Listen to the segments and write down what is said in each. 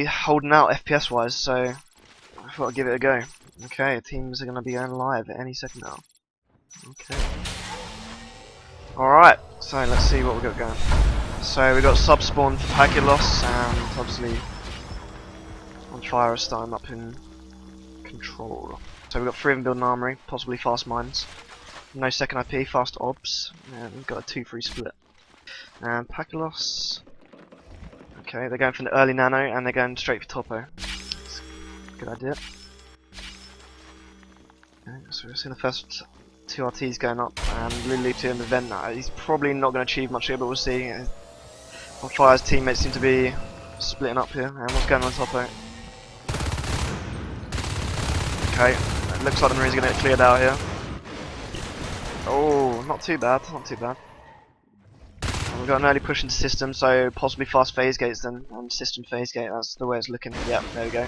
holding out FPS wise, so I thought I'd give it a go. Okay, teams are going to be going live at any second now. Okay. Alright, so let's see what we've got going. So we've got sub spawn for packet loss, and obviously onFire is starting up in control. So we've got 3 of them building armory, possibly fast mines. No second IP, fast obs, and we've got a 2-3 split. And packet loss. Okay, they're going for the early nano and they're going straight for topo. That's a good idea. Okay, so we're seeing the first 2 RTs going up, and Lulu 2 in the vent now. He's probably not going to achieve much here, but we'll see. onFire's teammates seem to be splitting up here, and what's going on topo? Okay, it looks like the Marines are going to get cleared out here. Oh, not too bad, not too bad. And we've got an early push into system, so possibly fast phase gates then, and system phase gate, that's the way it's looking. Yep, there we go.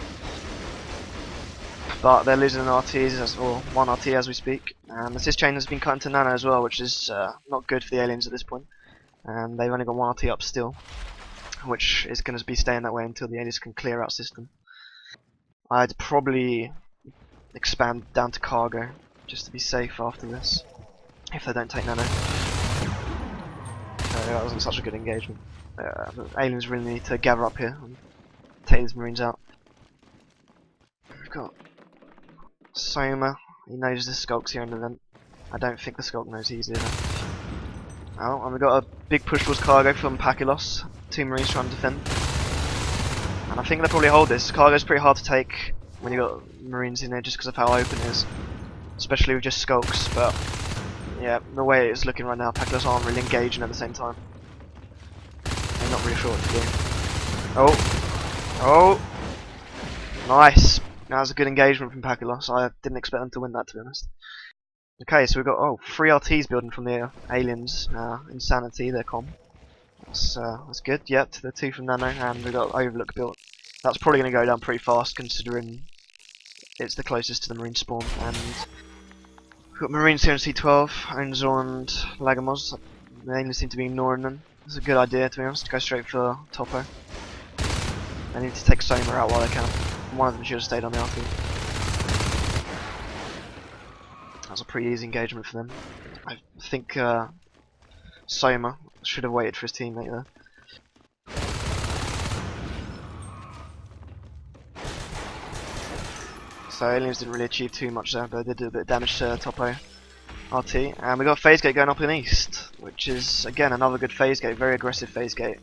But they're losing an RT, or 1 RT as we speak. And the sys chain has been cut into nano as well, which is not good for the aliens at this point. And they've only got 1 RT up still, which is going to be staying that way until the aliens can clear out system. I'd probably expand down to cargo, just to be safe after this, if they don't take nano. That wasn't such a good engagement. The aliens really need to gather up here and take these Marines out. We've got Soma, he knows the Skulk's here in the vent. I don't think the Skulk knows he's here. Oh, and we've got a big push towards cargo from Pakilos. 2 Marines trying to defend. And I think they'll probably hold this. Cargo's pretty hard to take when you've got Marines in there just because of how open it is. Especially with just Skulks, but yeah, the way it's looking right now, Pakilos aren't really engaging at the same time. They're not really sure what to do. Oh! Oh! Nice! That was a good engagement from Pakilos. I didn't expect them to win that, to be honest. Okay, so we've got 3 RTs building from the aliens. Insanity, their comm. That's good. Yep, the 2 from Nano, and we've got Overlook built. That's probably going to go down pretty fast, considering it's the closest to the Marine spawn. And we've got Marines here in C12, Onzor and Lagamos. The aliens seem to be ignoring them. It's a good idea, to be honest, to go straight for topo. They need to take Soma out while they can. One of them should have stayed on the RT. That was a pretty easy engagement for them. I think Soma should have waited for his teammate there. So aliens didn't really achieve too much there, but they did do a bit of damage to topo RT. And we got a phase gate going up in east, which is again another good phase gate, very aggressive phase gate.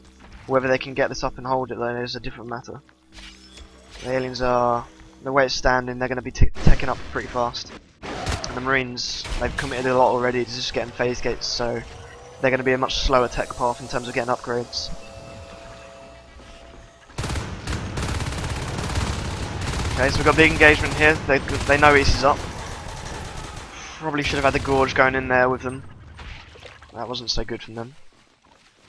Whether they can get this up and hold it though is a different matter. The aliens are, the way it's standing, they're going to be taking up pretty fast. And the Marines, they've committed a lot already to just getting phase gates, so they're going to be a much slower tech path in terms of getting upgrades. Okay, so we've got a big engagement here. They know East is up. Probably should have had the Gorge going in there with them. That wasn't so good from them.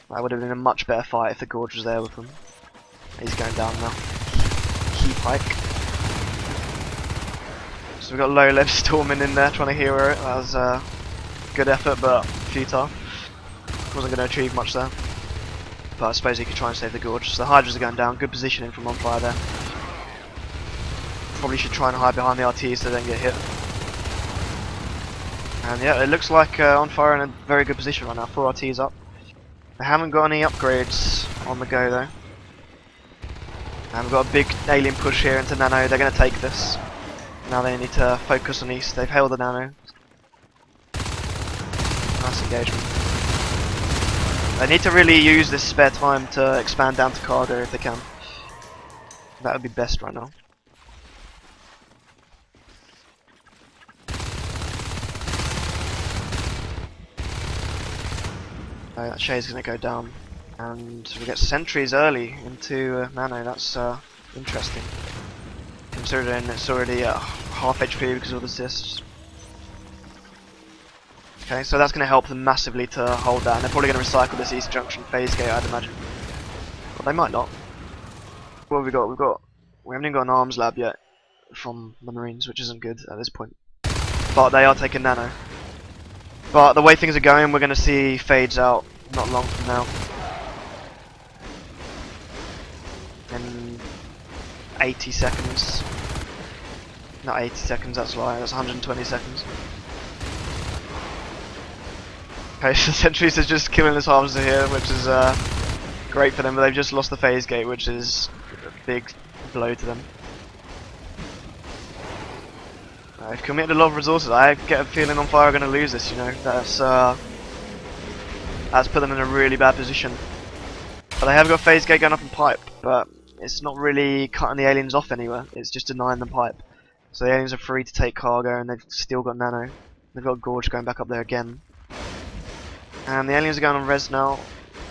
That would have been a much better fight if the Gorge was there with them. He's going down now. Key pike. So we've got low lev storming in there trying to hero it. That was a good effort but futile. Wasn't going to achieve much there. But I suppose he could try and save the Gorge. So the Hydras are going down. Good positioning from onFire there. Probably should try and hide behind the RTs so they don't get hit. And yeah, it looks like onFire in a very good position right now. 4 RTs up. They haven't got any upgrades on the go though. And we've got a big alien push here into Nano. They're going to take this. Now they need to focus on East. They've held the Nano. Nice engagement. They need to really use this spare time to expand down to cargo if they can. That would be best right now. That shade's going to go down, and we get sentries early into Nano. That's interesting, considering it's already at half HP because of the assists. Okay, so that's going to help them massively to hold that, and they're probably going to recycle this East Junction phase gate, I'd imagine. But they might not. What have we got? We haven't even got an arms lab yet from the Marines, which isn't good at this point. But they are taking Nano. But the way things are going, we're going to see fades out not long from now. And 80 seconds. Not 80 seconds, that's a lie, that's 120 seconds. Okay, so Sentries are just killing this harvester here, which is great for them, but they've just lost the phase gate, which is a big blow to them. They've committed a lot of resources. I get a feeling onFire are going to lose this, you know. That's put them in a really bad position. But they have got phase gate going up in pipe, but it's not really cutting the aliens off anywhere. It's just denying them pipe. So the aliens are free to take cargo, and they've still got nano. They've got Gorge going back up there again. And the aliens are going on res now.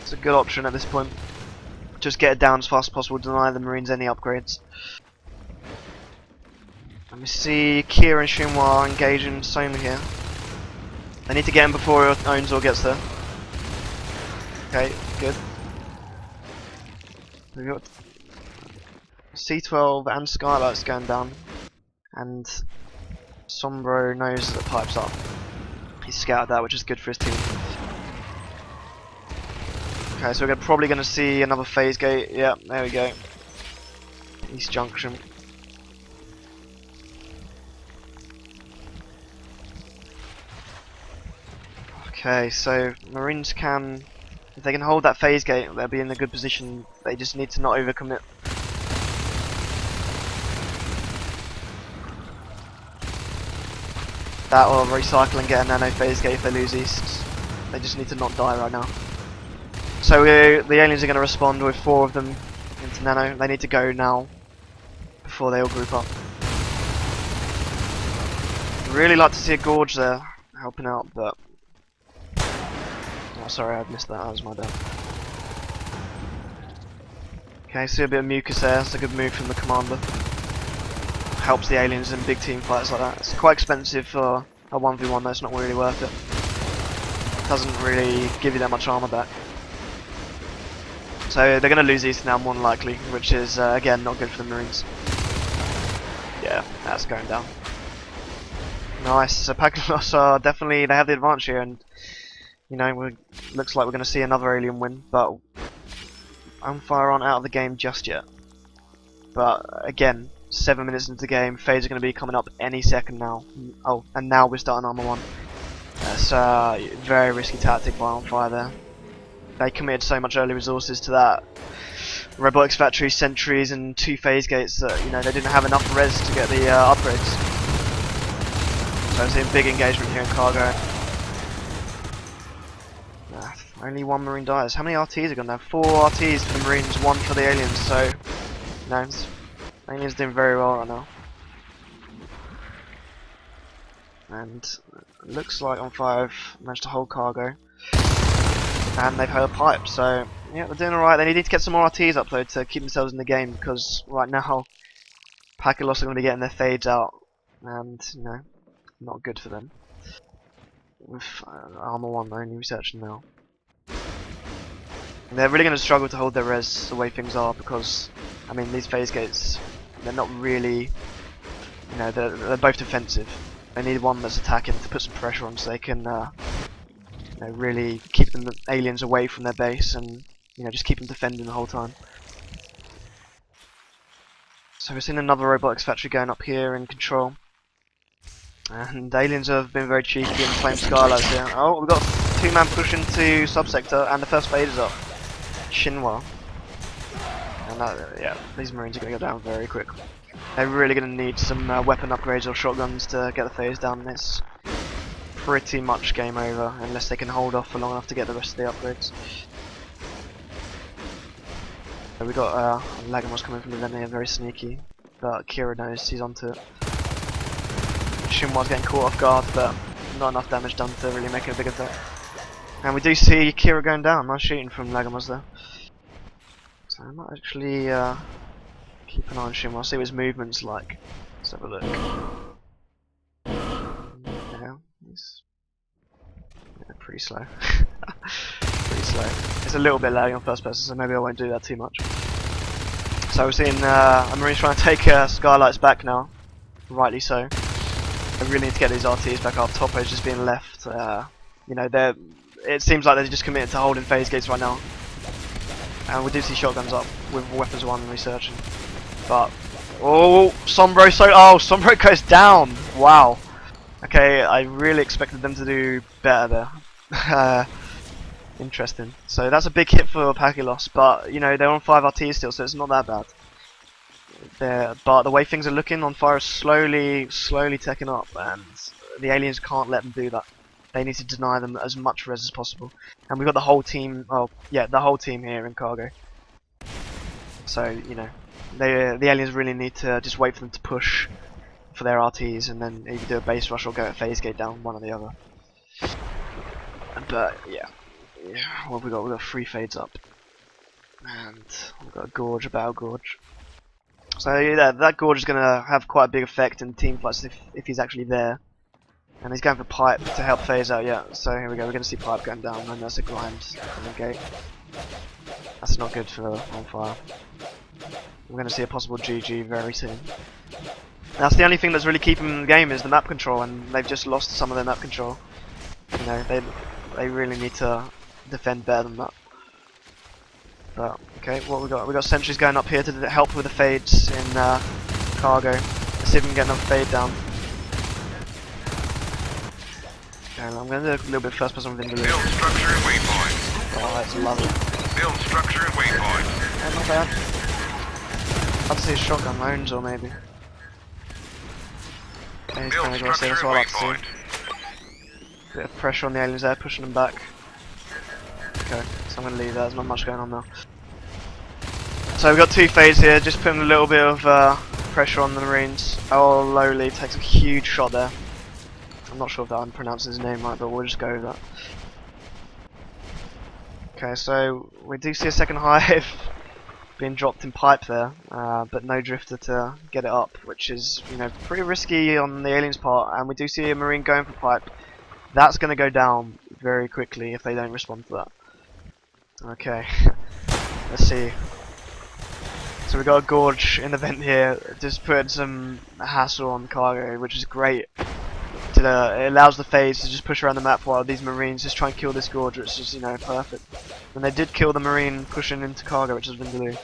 It's a good option at this point. Just get it down as fast as possible, deny the Marines any upgrades. Let me see Kira and Shinwa engaging Soma here. They need to get him before Onzor gets there. Okay, good. We've got C12 and Skylight's going down. And Sombro knows that pipe's up. He's scouted that, which is good for his team. Okay, so we're probably going to see another phase gate. Yeah, there we go. East Junction. Okay, so Marines can, if they can hold that phase gate, they'll be in a good position. They just need to not overcommit. That or recycle and get a nano phase gate if they lose east. They just need to not die right now. So the aliens are going to respond with 4 of them into nano. They need to go now before they all group up. Really like to see a Gorge there helping out, but oh, sorry, I missed that. That was my bad. Okay, see a bit of mucus there. That's a good move from the commander. Helps the aliens in big team fights like that. It's quite expensive for a 1v1 though, it's not really worth it. Doesn't really give you that much armor back. So they're going to lose east now more than likely, which is again not good for the Marines. Yeah, that's going down. Nice, so Pakilos are definitely, they have the advantage here, and you know, looks like we're going to see another alien win, but onFire aren't out of the game just yet. But again, 7 minutes into the game, phase are going to be coming up any second now. Oh, and now we're starting armor 1. That's a very risky tactic by onFire there. They committed so much early resources to that robotics factory, sentries, and 2 phase gates that you know they didn't have enough res to get the upgrades. So I'm seeing big engagement here in cargo. Only 1 Marine dies. How many RTs are gone now? 4 RTs for the Marines, 1 for the aliens. So, no, aliens doing very well right now. And it looks like onFire have managed to hold cargo. And they've held pipe, so yeah, they're doing alright. They need to get some more RTs up though to keep themselves in the game, because right now Pakilos are going to be getting their fades out, and you know, not good for them. With armor 1 only researching now. And they're really going to struggle to hold their res the way things are, because I mean these phase gates, they're not really, you know, they're both defensive. They need one that's attacking to put some pressure on, so they can you know, really keep the aliens away from their base, and you know, just keep them defending the whole time. So we're seeing another robotics factory going up here in control, and aliens have been very cheeky and claimed Skylights here. Oh, we've got 2-man push into subsector, and the first phase is up. Shinwa, and that, yeah, these Marines are going to go down very quick. They're really going to need some weapon upgrades or shotguns to get the phase down. This pretty much game over unless they can hold off for long enough to get the rest of the upgrades. So we got Lagamos coming from the vent here, very sneaky, but Kira knows he's onto it. Shinwa's getting caught off guard, but not enough damage done to really make it a big effect. And we do see Kira going down. Nice shooting from Lagamos there. So I might actually keep an eye on Shinwa, see what his movement's like. Let's have a look. He's pretty slow. Pretty slow. It's a little bit laggy on first person, so maybe I won't do that too much. So we're seeing a Marines trying to take Skylights back now. Rightly so. They really need to get these RTs back up. Topo's just being left. You know, it seems like they're just committed to holding phase gates right now. And we do see shotguns up with weapons 1 and researching. But Oh, Sombro, Sombro goes down. Wow. Okay, I really expected them to do better there. Interesting. So that's a big hit for Pakilos, but you know they're on 5 RT still, so it's not that bad. But the way things are looking, onFire is slowly taking up, and the aliens can't let them do that. They need to deny them as much res as possible. And we've got the whole team. Oh, yeah, the whole team here in cargo. So you know, the aliens really need to just wait for them to push for their RTs, and then either do a base rush or go at phase gate down, one or the other. But yeah, what have we got? We've got 3 fades up, and we've got a gorge, a battle gorge. So yeah, that gorge is going to have quite a big effect in team fights if he's actually there. And he's going for pipe to help phase out, yeah. So here we go, we're going to see pipe going down, and there's a grind on the gate. That's not good for onFire. We're going to see a possible GG very soon. That's the only thing that's really keeping them in the game is the map control, and they've just lost some of their map control. You know, they really need to defend better than that. But okay, what we got? We got sentries going up here to help with the fades in cargo. Let's see if we can get another fade down. Okay, I'm going to do a little bit first person with Vindaloo. Build structure and waypoint. Oh, that's lovely. Build structure and waypoint. Yeah, not bad. I'd see a shotgun loans or maybe. Okay, he's kind of aggressive, that's what I like to see. Bit of pressure on the aliens there, pushing them back. Okay, so I'm going to leave that, there's not much going on now. So we've got 2 fades here, just putting a little bit of pressure on the Marines. Oh, Lowly takes a huge shot there. I'm not sure if I'm pronouncing his name right, but we'll just go with that. Okay, so we do see a second hive being dropped in pipe there, but no drifter to get it up, which is, you know, pretty risky on the aliens' part. And we do see a Marine going for pipe. That's going to go down very quickly if they don't respond to that. Okay, let's see. So we've got a gorge in the vent here, just putting some hassle on cargo, which is great. It allows the phase to just push around the map while these Marines just try and kill this gorge, which is, you know, perfect. And they did kill the Marine pushing into cargo, which has been Vindaloo.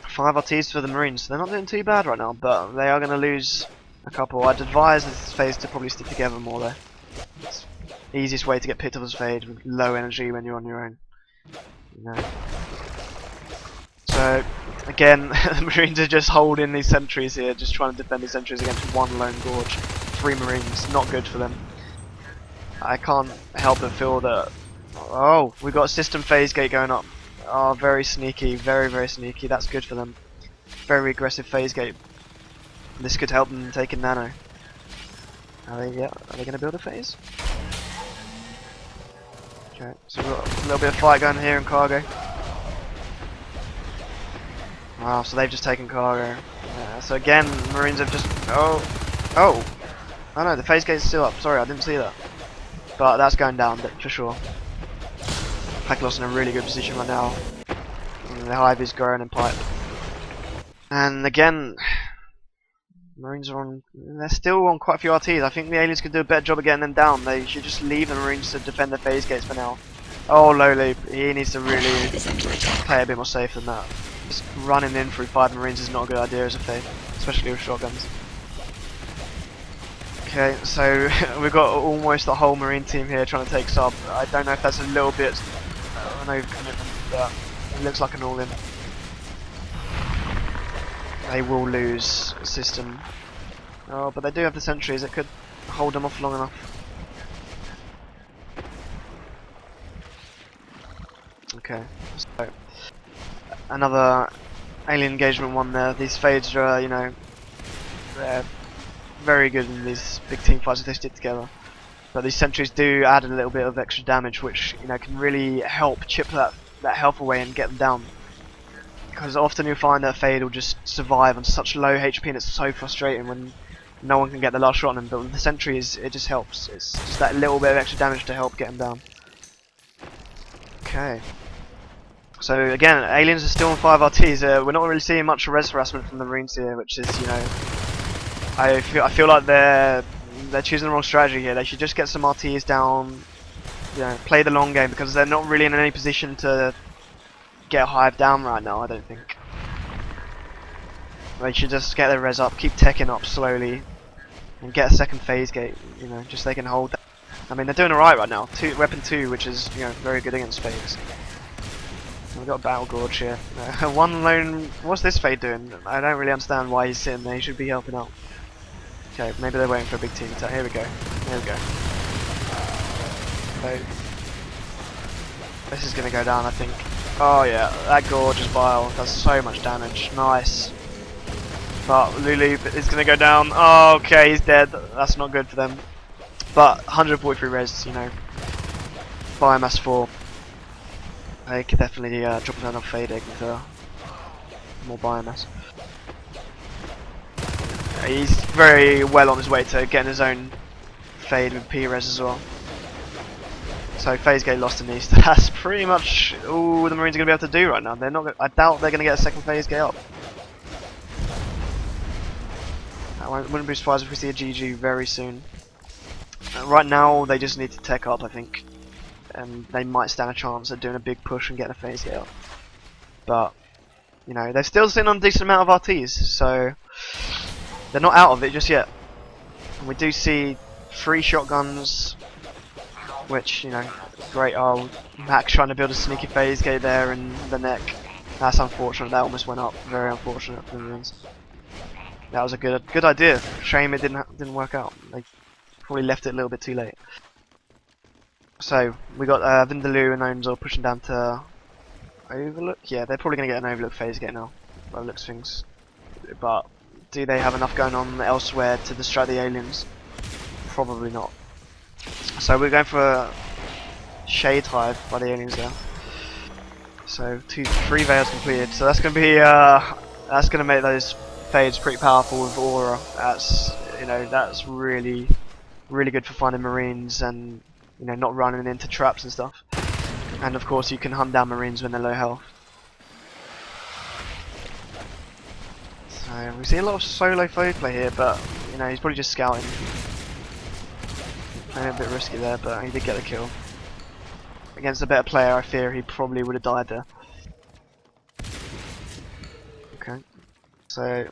5 RTs for the Marines, so they're not doing too bad right now, but they are going to lose a couple. I'd advise this phase to probably stick together more there. It's the easiest way to get picked up as phase with low energy when you're on your own. You know. So again, the Marines are just holding these sentries here, just trying to defend these sentries against one lone gorge. 3 Marines, not good for them. I can't help but feel that. Oh, we've got a system phase gate going up. Oh, very sneaky, very sneaky. That's good for them. Very aggressive phase gate. This could help them take a nano. Are they going to build a phase? Okay, so we've got a little bit of fight going here in cargo. Wow, so they've just taken cargo. So again, Marines have just. Oh no, the phase gate is still up. Sorry, I didn't see that. But that's going down for sure. Pakilos in a really good position right now. And the hive is growing in pipe. And again, Marines are on. They're still on quite a few RTs. I think the aliens could do a better job of getting them down. They should just leave the Marines to defend the phase gates for now. Oh, Lowly, he needs to really play a bit more safe than that. Just running in through 5 Marines is not a good idea as a phase, especially with shotguns. Okay, so we've got almost the whole Marine team here trying to take sub. I don't know if that's a little bit an overcommitment, but it looks like an all-in. They will lose system. Oh, but they do have the sentries that could hold them off long enough. Okay, so another alien engagement one there. These fades are, you know, they're very good in these big team fights if they stick together. But these sentries do add a little bit of extra damage, which, you know, can really help chip that health away and get them down. Because often you'll find that Fade will just survive on such low HP, and it's so frustrating when no one can get the last shot on him. But with the sentries, it just helps. It's just that little bit of extra damage to help get him down. Okay. So again, aliens are still on 5 RTs. We're not really seeing much res harassment from the Marines here, which is, you know, I feel like they're choosing the wrong strategy here. They should just get some RTs down, you know, play the long game, because they're not really in any position to get a hive down right now, I don't think. They should just get their res up, keep teching up slowly, and get a second phase gate. You know, just so they can hold that. I mean, they're doing alright right now. Weapon 2, which is, you know, very good against phase. We've got a battle gorge here. One lone. What's this fade doing? I don't really understand why he's sitting there. He should be helping out. Okay, maybe they're waiting for a big team attack. Here we go. Here we go. So, this is gonna go down, I think. Oh yeah, that gorge is vile. Does so much damage. Nice. But Lulu is gonna go down. Oh, okay, he's dead. That's not good for them. But 143 res, you know. Biomass 4. They could definitely drop another fade egg with more biomass. He's very well on his way to getting his own fade with P-res as well. So phase gate lost in east. That's pretty much all the Marines are going to be able to do right now. They're not. I doubt they're going to get a second phase gate up. I wouldn't be surprised if we see a GG very soon. Right now, they just need to tech up, I think, and they might stand a chance at doing a big push and getting a phase gate up. But you know, they're still sitting on a decent amount of RTs, so they're not out of it just yet. And we do see 3 shotguns, which, you know, great. Oh, Max trying to build a sneaky phase gate there in the neck. That's unfortunate. That almost went up. Very unfortunate for the Marines. That was a good idea. Shame it didn't work out. They probably left it a little bit too late. So we got Vindaloo and Onzor pushing down to Overlook. Yeah, they're probably going to get an Overlook phase gate now, by the looks of things. But do they have enough going on elsewhere to distract the aliens? Probably not. So we're going for a Shade Hive by the aliens there. So 3 Veils completed. So that's going to be that's going to make those fades pretty powerful with Aura. That's, you know, that's really good for finding Marines and, you know, not running into traps and stuff. And of course you can hunt down Marines when they're low health. So we see a lot of solo foe play here, but you know, he's probably just scouting. Maybe a bit risky there, but he did get the kill. Against a better player, I fear he probably would have died there. Okay, so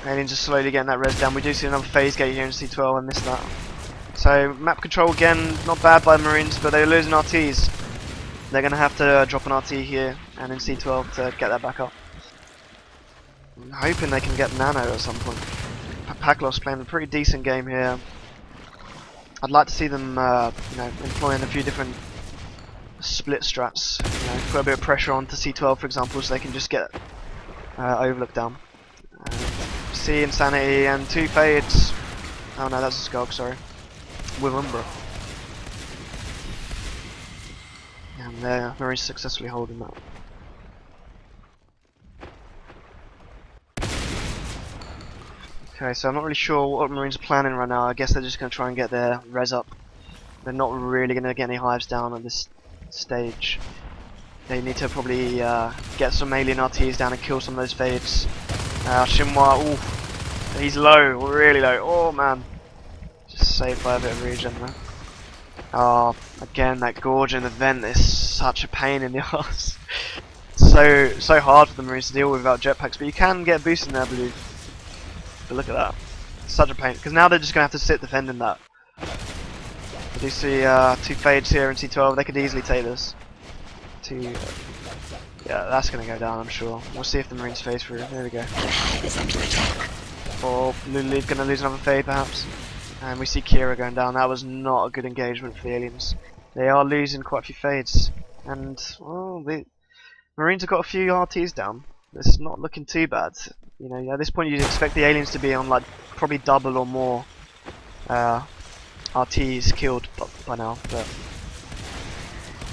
aliens are slowly getting that res down. We do see another phase gate here in C12. I missed that. So map control again, not bad by the Marines, but they're losing RTs. They're going to have to drop an RT here and in C12 to get that back up. I'm hoping they can get Nano at some point. Paklos playing a pretty decent game here. I'd like to see them, you know, employing a few different split strats. You know, put a bit of pressure on to C12, for example, so they can just get Overlook down. C Insanity and 2 fades. Oh no, that's a Skog, sorry. With Umbra. And they're very successfully holding that. Okay, so I'm not really sure what Marines are planning right now. I guess they're just going to try and get their res up. They're not really going to get any hives down at this stage. They need to probably get some alien RTs down and kill some of those fades. Shinwa, ooh, he's low, really low. Oh man, just saved by a bit of regen there. Oh, again that gorge in the vent is such a pain in the ass. so hard for the Marines to deal with without jetpacks, but you can get boosted in there, I believe. But look at that, such a pain, because now they're just going to have to sit defending that. We do see 2 fades here in C12, they could easily take this. Yeah, that's going to go down, I'm sure. We'll see if the Marines phase through. There we go. Or Lulu's going to lose another fade perhaps. And we see Kira going down. That was not a good engagement for the aliens. They are losing quite a few fades. And, well, the Marines have got a few RTs down. This is not looking too bad. You know, at this point you'd expect the aliens to be on like probably double or more RTs killed by now, but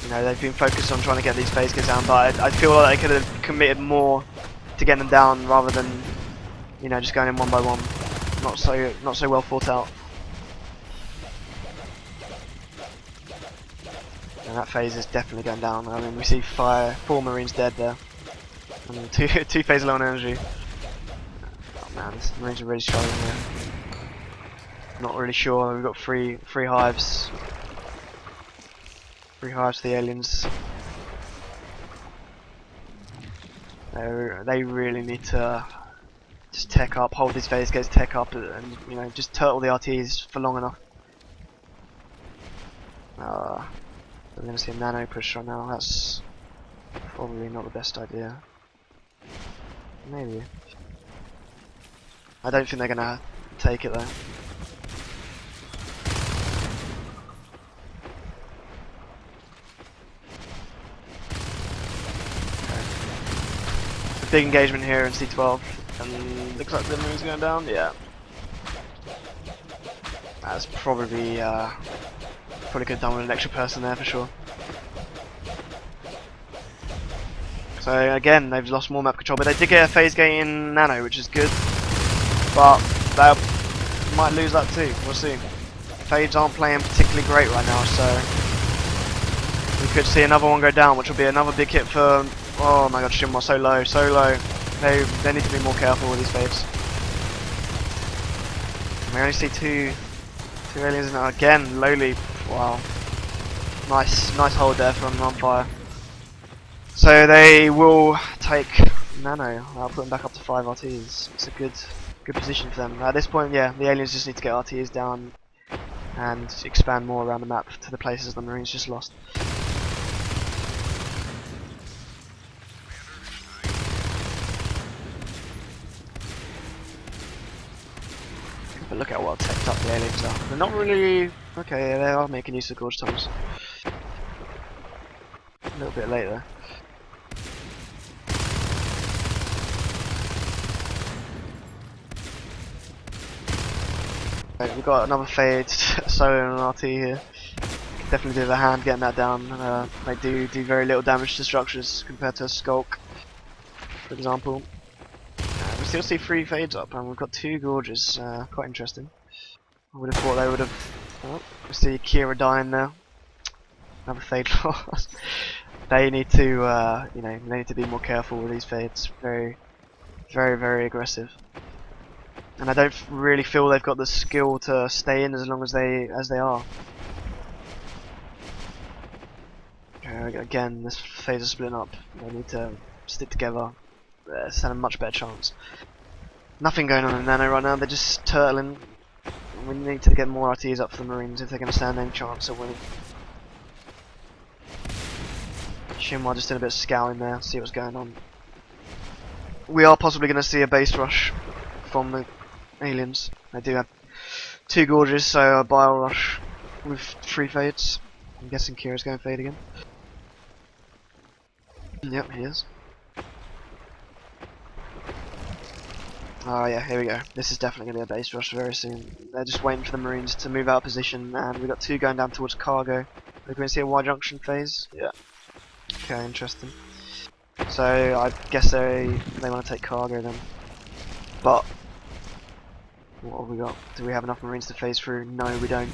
you know, they've been focused on trying to get these phase gates down, but I feel like they could have committed more to getting them down rather than, you know, just going in one by one. Not so well thought out. And that phase is definitely going down. I mean, we see 4 Marines dead there. And 2 phase low on energy. Oh man, this Marines are really struggling here. Not really sure. We've got 3 hives. 3 hives for the aliens. They really need to just tech up, hold these phase gates, tech up, and you know, just turtle the RTs for long enough. We're going to see a nano push right now. That's probably not the best idea. Maybe. I don't think they're going to take it though. Big engagement here in C12, and looks like the moon's going down. Yeah, that's probably could have done with an extra person there for sure. So again, they've lost more map control, but they did get a phase gate in nano, which is good. But they might lose that too. We'll see. Fades aren't playing particularly great right now, so we could see another one go down, which will be another big hit for. Oh my god, Shinwa, so low, so low. They need to be more careful with these fades. We only see two aliens now. Again, lowly. Wow. Nice hold there from onFire. So they will take nano. I'll put them back up to 5 RTs. It's a good position for them. At this point, yeah, the aliens just need to get RTs down and expand more around the map to the places the Marines just lost. But look at what teched up the aliens are. They're not really... Okay, they are making use of gorge tunnels. A little bit later. Right, we've got another fade, solo and RT here. Definitely do with a hand getting that down. They do very little damage to structures compared to a skulk, for example. We still see 3 fades up, and we've got 2 gorges. Quite interesting. I would have thought they would have. Oh, we see Kira dying now. Another fade loss. They need to, you know, they need to be more careful with these fades. Very aggressive. And I don't really feel they've got the skill to stay in as long as they are. Okay, again, this phase is splitting up. They need to stick together. Stand a much better chance. Nothing going on in nano right now. They're just turtling. We need to get more RTs up for the Marines if they're going to stand any chance of winning. Shinwa just did a bit of scouting there, see what's going on. We are possibly going to see a base rush from the aliens. They do have 2 gorges, so a bio rush with 3 fades. I'm guessing Kira's going fade again. Yep, he is. Oh yeah, here we go. This is definitely going to be a base rush very soon. They're just waiting for the Marines to move out of position, and we've got 2 going down towards cargo. We're going to see a Y junction phase. Yeah. Okay, interesting. So I guess they want to take cargo then. But what have we got? Do we have enough Marines to phase through? No, we don't.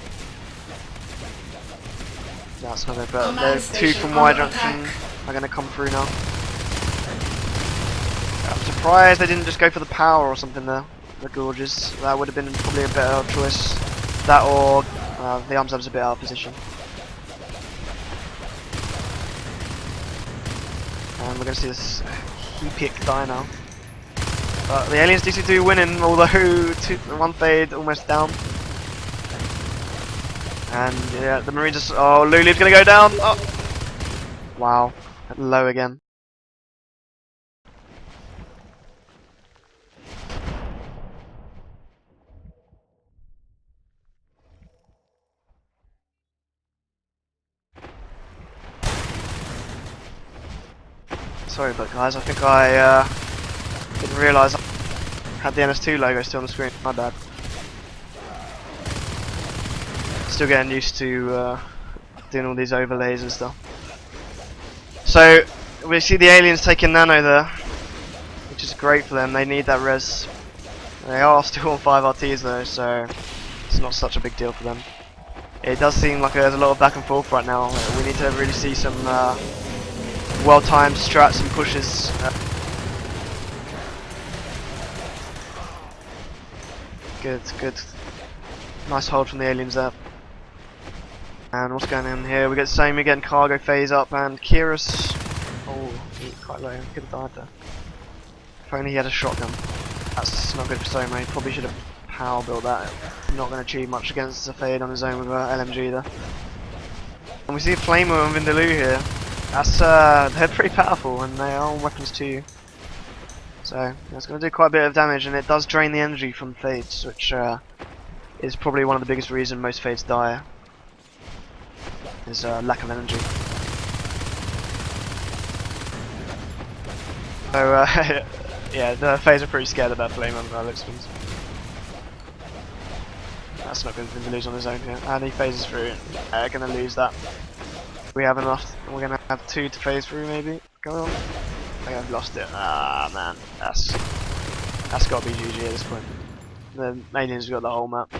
That's not it. But there's 2 from Y junction are going to come through now. I'm surprised they didn't just go for the power or something there. The gorges. That would have been probably a better choice. That or the arms hub's a bit out of position. And we're going to see this He-Pick die now. But the aliens do seem to be winning, although 1 fade almost down. And yeah, the Marines are... Oh, Lulu's going to go down! Oh. Wow, low again. Sorry, but guys, I think I didn't realise I had the NS2 logo still on the screen. My bad. Still getting used to doing all these overlays and stuff. So we see the aliens taking nano there, which is great for them. They need that res. They are still on 5 RTs though, so it's not such a big deal for them. It does seem like there's a lot of back and forth right now. We need to really see some well-timed strats and pushes. Good. Nice hold from the aliens there. And what's going on here? We get Sammy getting cargo phase up, and Kira's... Oh, he's quite low. He could have died there. If only he had a shotgun. That's not good for Soma. He probably should have power built that. Not going to achieve much against the Fade on his own with an LMG there. And we see a Flamer and Vindaloo here. That's they're pretty powerful and they are weapons too. So it's going to do quite a bit of damage, and it does drain the energy from Fades, which is probably one of the biggest reasons most Fades die. Is lack of energy. So yeah, the Fades are pretty scared of that Flamer by the looks of things. That's not good for him to lose on his own here. And he phases through. Gonna lose that. We have enough. We're gonna have 2 to phase through maybe. Go on. I think I've lost it. Ah man, that's got to be GG at this point. The aliens have got the whole map.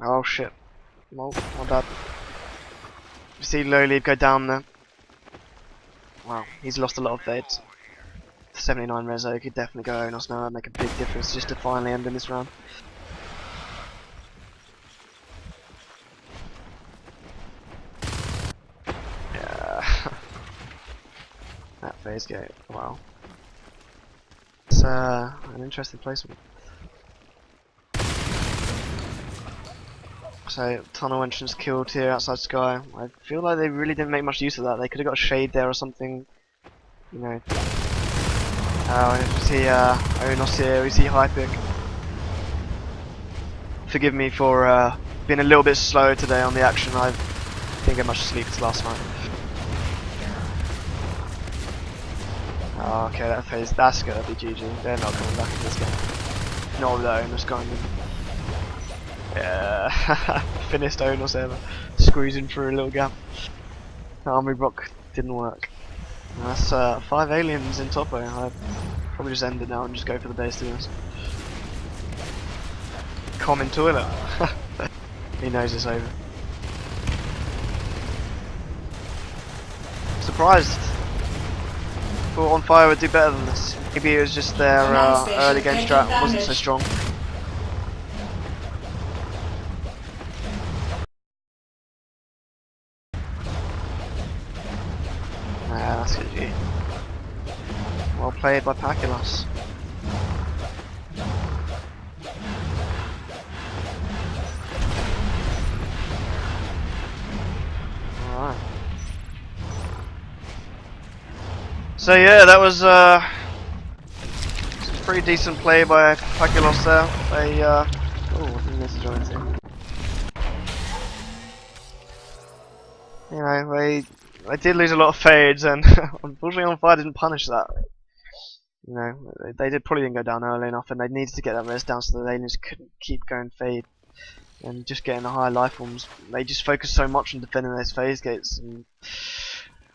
Oh shit. Well, my bad. You see Lowlead go down there. Wow, he's lost a lot of fades. 79 reso, he could definitely go Onos now and make a big difference just to finally end in this round. Yeah. That phase gate, wow. It's an interesting placement. So, tunnel entrance killed here outside Sky. I feel like they really didn't make much use of that. They could have got a shade there or something. You know. We see Onos here, we see Hypic. Forgive me for being a little bit slow today on the action. I didn't get much sleep last night. Oh, okay, that phase, that's gonna be GG. They're not coming back in this game. Not with the Onos going in. Yeah, finished Onos ever. Squeezing through a little gap. Armory Rock didn't work. That's 5 aliens in topo. I'd probably just end it now and just go for the base to be honest. Common toilet. He knows it's over. Surprised. Thought onFire would do better than this. Maybe it was just their early game strat wasn't so strong. That's GG. Well played by Paculos. Alright. So yeah, that was pretty decent play by Paculos there. They oh, I think this is joined here. You know, they did lose a lot of fades, and unfortunately onFire didn't punish that. You know, they probably didn't go down early enough, and they needed to get that res down so the aliens couldn't keep going fade and just getting the higher life forms. They just focused so much on defending those phase gates, and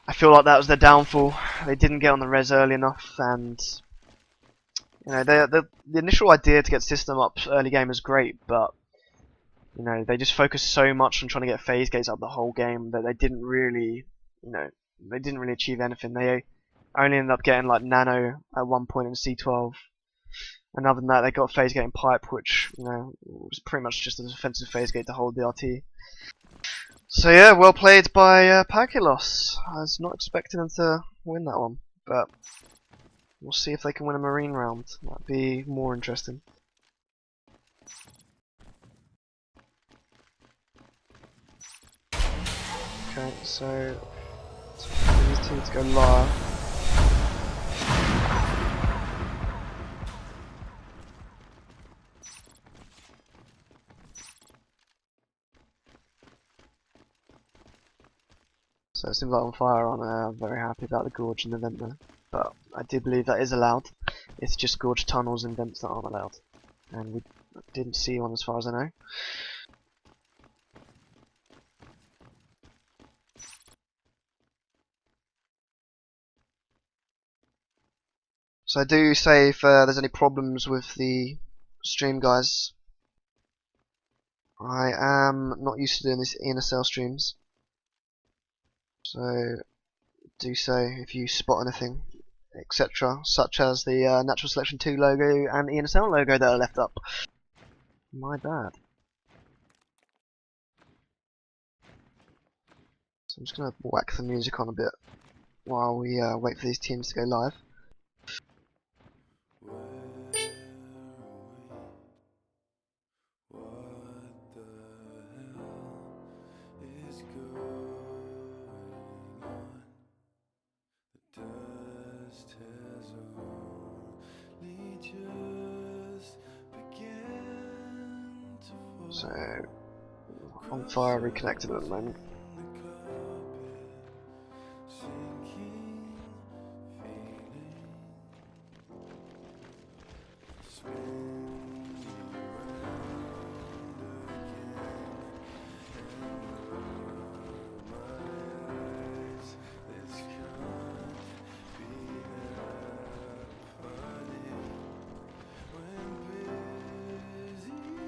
I feel like that was their downfall. They didn't get on the res early enough, and you know, the initial idea to get system up early game was great, but you know, they just focused so much on trying to get phase gates up the whole game that they didn't really, you know, they didn't really achieve anything. They only ended up getting like nano at one point in C12, and other than that, they got phase gate and pipe, which you know was pretty much just a defensive phase gate to hold the RT. So yeah, well played by Paculos. I was not expecting them to win that one, but we'll see if they can win a marine round. That'd be more interesting. Okay, so these two to go live. So it seems like onFire aren't very happy about the gorge and the vent there, but I do believe that is allowed. It's just gorge tunnels and vents that aren't allowed, and we didn't see one as far as I know. So do say if there's any problems with the stream, guys. I am not used to doing this in cell streams, so do so if you spot anything, etc., such as the Natural Selection 2 logo and ENSL logo that are left up. My bad. So I'm just going to whack the music on a bit while we wait for these teams to go live. So, onFire reconnected at the moment.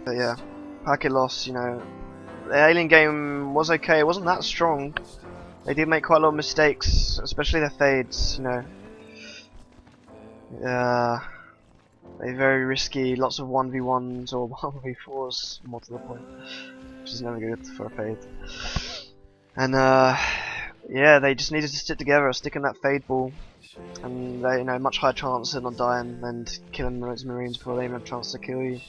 But yeah, packet loss, you know, the alien game was okay, it wasn't that strong. They did make quite a lot of mistakes, especially their fades, you know. They're very risky, lots of 1v1s or 1v4s, more to the point, which is never good for a fade. And yeah, they just needed to stick together, stick in that fade ball, and they, you know, much higher chance of not dying and killing those Marines before they even have a chance to kill you.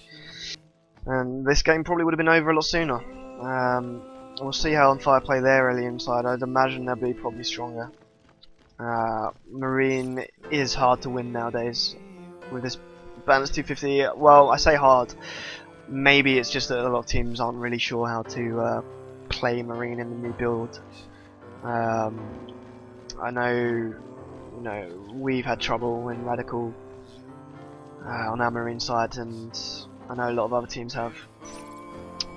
And this game probably would have been over a lot sooner. We'll see how onFire play their alien side. I'd imagine they'll be probably stronger. Marine is hard to win nowadays with this balance 250. Well, I say hard. Maybe it's just that a lot of teams aren't really sure how to play Marine in the new build. I know, you know, we've had trouble in Radical on our Marine side, and I know a lot of other teams have.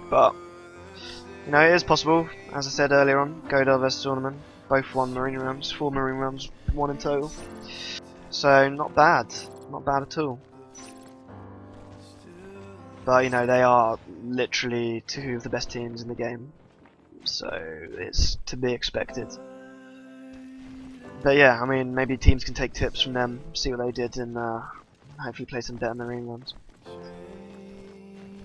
But you know, it is possible. As I said earlier on, Godar vs Tournament, both won Marine rounds, 4 Marine rounds won in total. So not bad at all. But you know, they are literally 2 of the best teams in the game, so it's to be expected. But yeah, I mean, maybe teams can take tips from them, see what they did, and hopefully play some better Marine runs.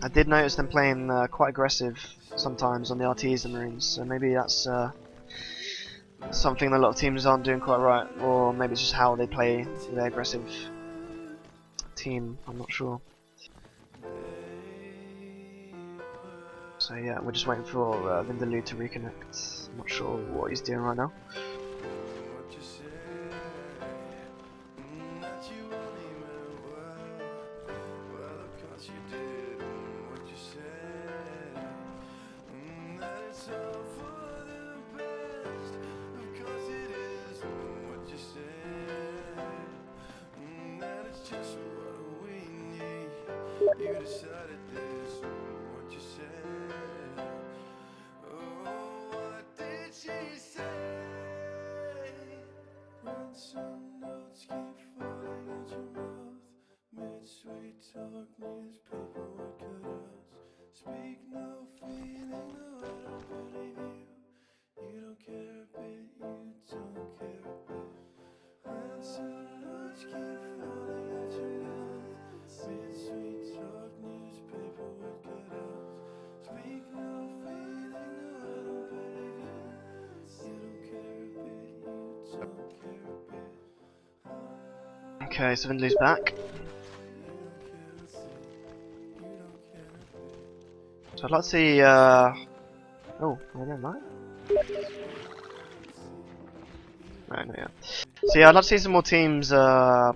I did notice them playing quite aggressive sometimes on the RTs and Marines, so maybe that's something that a lot of teams aren't doing quite right, or maybe it's just how they play their aggressive team, I'm not sure. So yeah, we're just waiting for Vindaloo to reconnect. I'm not sure what he's doing right now. You decided this, what you said. Oh, what did she say? When some notes keep falling out your mouth, mid-sweet talk, newspaper, what could us? Speak no feeling, no, I don't believe you. You don't care a bit, you don't care a bit. When some notes keep falling out your mouth, mid-sweet talk, newspaper, what could us? Speak no feeling, no, I don't believe you. You don't care a bit, you don't care a bit. Okay, so Vindaloo's back. So I'd like to see. Oh, never mind. Right, no, yeah. So yeah, I'd like to see some more teams, you know,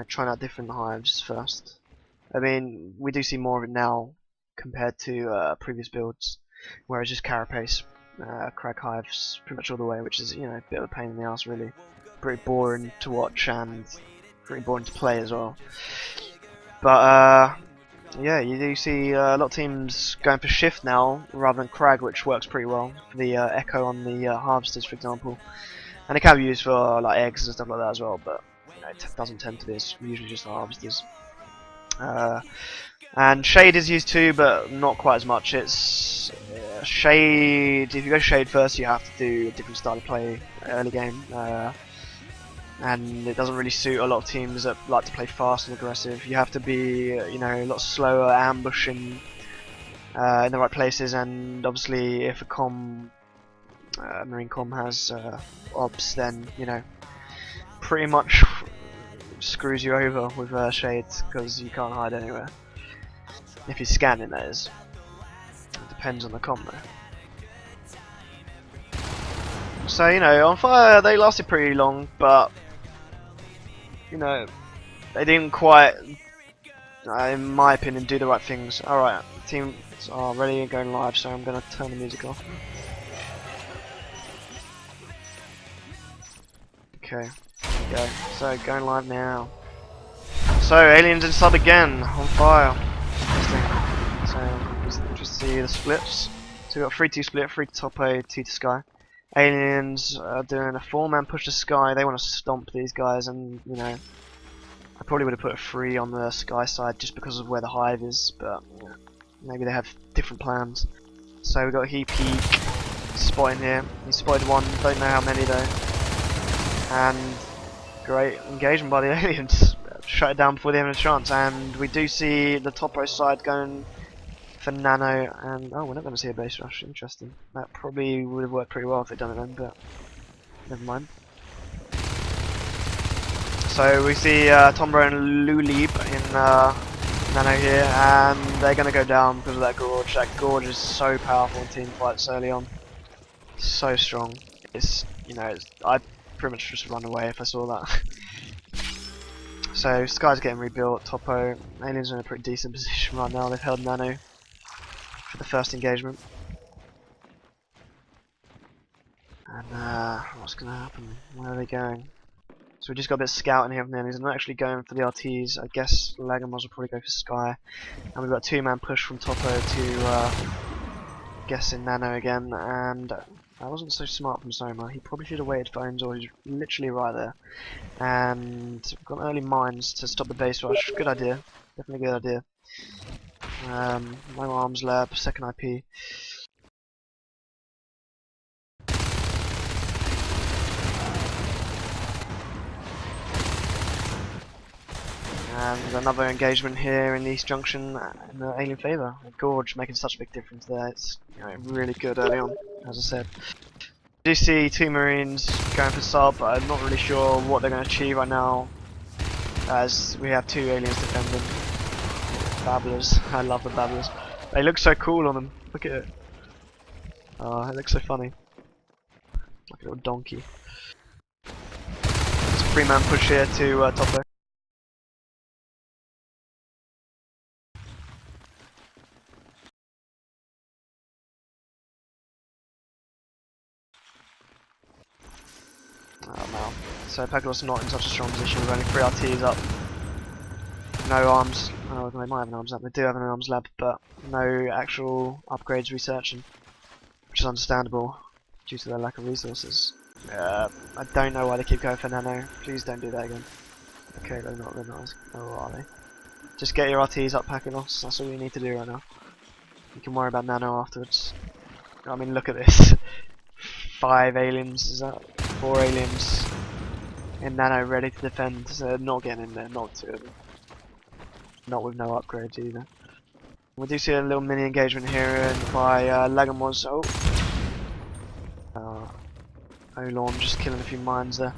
trying out different hives first. I mean, we do see more of it now compared to previous builds, where it's just carapace, crag hives pretty much all the way, which is, you know, a bit of a pain in the ass really. Pretty boring to watch and pretty boring to play as well. But yeah, you do see a lot of teams going for shift now rather than crag, which works pretty well for the echo on the harvesters, for example. And it can be used for like eggs and stuff like that as well, but you know, it doesn't tend to be. It's usually just the harvesters. And Shade is used too, but not quite as much. It's Shade. If you go Shade first, you have to do a different style of play early game, and it doesn't really suit a lot of teams that like to play fast and aggressive. You have to be, you know, a lot slower, ambushing in the right places, and obviously if a Marine comm has obs, then you know, pretty much screws you over with Shades because you can't hide anywhere. If you're scanning, that is. It depends on the comm though. So you know, onFire they lasted pretty long, but you know, they didn't quite, in my opinion, do the right things. Alright, teams are ready and going live, so I'm going to turn the music off. Okay, there we go. So, going live now. So, aliens in sub again, onFire. So, just see the splits. So, we've got 3-2 split, 3 to top A, 2 to Sky. Aliens are doing a 4-man push to Sky. They want to stomp these guys, and you know, I probably would have put a 3 on the Sky side just because of where the hive is, but yeah, maybe they have different plans. So we've got He Peak spotting here. He spotted one, don't know how many though. And great engagement by the aliens. Shut it down before they have a chance. And we do see the top row side going for Nano, and oh, we're not going to see a base rush. Interesting. That probably would have worked pretty well if they'd done it then, but never mind. So we see Tombro and Lulib in Nano here, and they're going to go down because of that gorge. That gorge is so powerful in team fights early on. So strong. It's, you know, I'd pretty much just run away if I saw that. So Sky's getting rebuilt. Topo, aliens are in a pretty decent position right now. They've held Nano for the first engagement. And what's going to happen? Where are they going? So we just got a bit of scouting here from the enemies. I'm not actually going for the RTs. I guess Lagamos will probably go for Sky. And we've got a 2-man push from Topo to guessing Nano again. And that wasn't so smart from Soma. He probably should have waited for Owens, or he's literally right there. And we've got early mines to stop the base rush. Good idea. Definitely a good idea. No arms lab, second IP. And another engagement here in the East Junction in the alien favour. Gorge making such a big difference there. It's, you know, really good early on, as I said. I do see 2 Marines going for sub, but I'm not really sure what they're going to achieve right now, as we have 2 aliens defending. Babblers. I love the babblers. They look so cool on them. Look at it. Oh, it looks so funny. Like a little donkey. It's a 3-man push here to Topo. Oh no. So Peglos not in such a strong position with only 3 RTs up. No arms. Oh, they might have an arms lab. They do have an arms lab, but no actual upgrades researching, which is understandable due to their lack of resources. I don't know why they keep going for Nano. Please don't do that again. Okay, they're not. Oh, are they? Just get your RTs up, Pachylos. That's all you need to do right now. You can worry about Nano afterwards. I mean, look at this. 5 aliens. Is that 4 aliens in Nano ready to defend? So not getting in there. Not 2 of them. Not with no upgrades either. We do see a little mini engagement here by Lagamos. Olorn just killing a few mines there.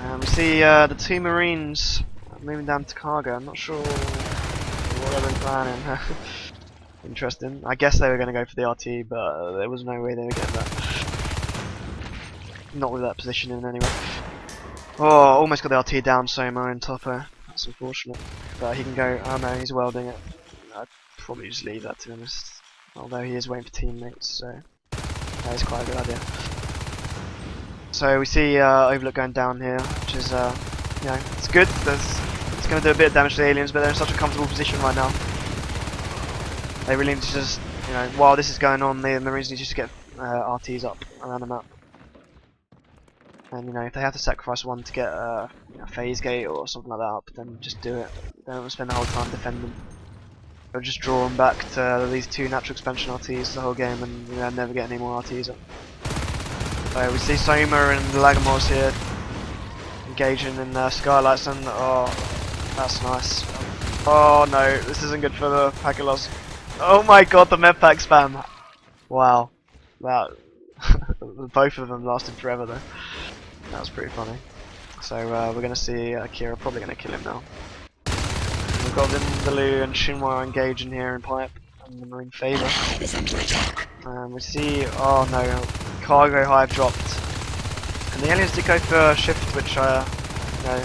And we see the 2 Marines moving down to cargo. I'm not sure what they've been planning. Interesting. I guess they were going to go for the RT, but there was no way they were getting that. Not with that positioning anyway. Oh, almost got the RT down, Soma and Topo. That's unfortunate. But he can go. Oh no, he's welding it. I'd probably just leave that, to be honest. Although he is waiting for teammates, so that is quite a good idea. So we see Overlook going down here, which is, you know, it's good. It's going to do a bit of damage to the aliens, but they're in such a comfortable position right now. They really need to just, you know, while this is going on, the Marines need to just get RTs up around the map. And you know, if they have to sacrifice one to get a phase gate or something like that up, then just do it. Don't spend the whole time defending. Or just draw them back to these 2 natural expansion RTs the whole game, and you know, never get any more RTs up. So we see Soma and the Lagomors here engaging in skylights, and oh, that's nice. Oh no, this isn't good for the Pakilos. Oh my god, the medpack spam! Wow, that both of them lasted forever though. That was pretty funny. So we're gonna see Akira probably gonna kill him now. We've got Vindaloo and Shinwa engaging here in pipe and the Marine Favor. And we see, oh no, cargo hive dropped. And the aliens did go for a shift, which you know,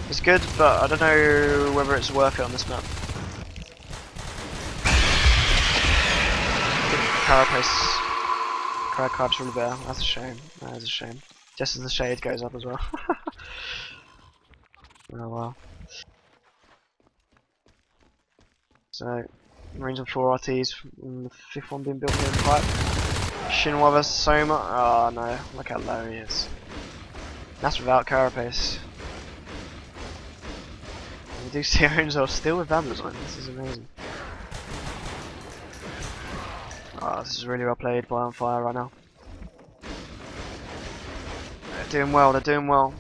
is good, but I don't know whether it's worth it on this map. Carapace really better. That's a shame. That is a shame. Just as the shade goes up as well. Oh well. So, Marines on 4 RTs, and the 5th one being built here in pipe. Shinwa vs Soma. Oh no, look how low he is. That's without Carapace. We do see Owens still with Vandals on. This is amazing. Oh, this is really well played by onFire right now. They're doing well, they're doing well.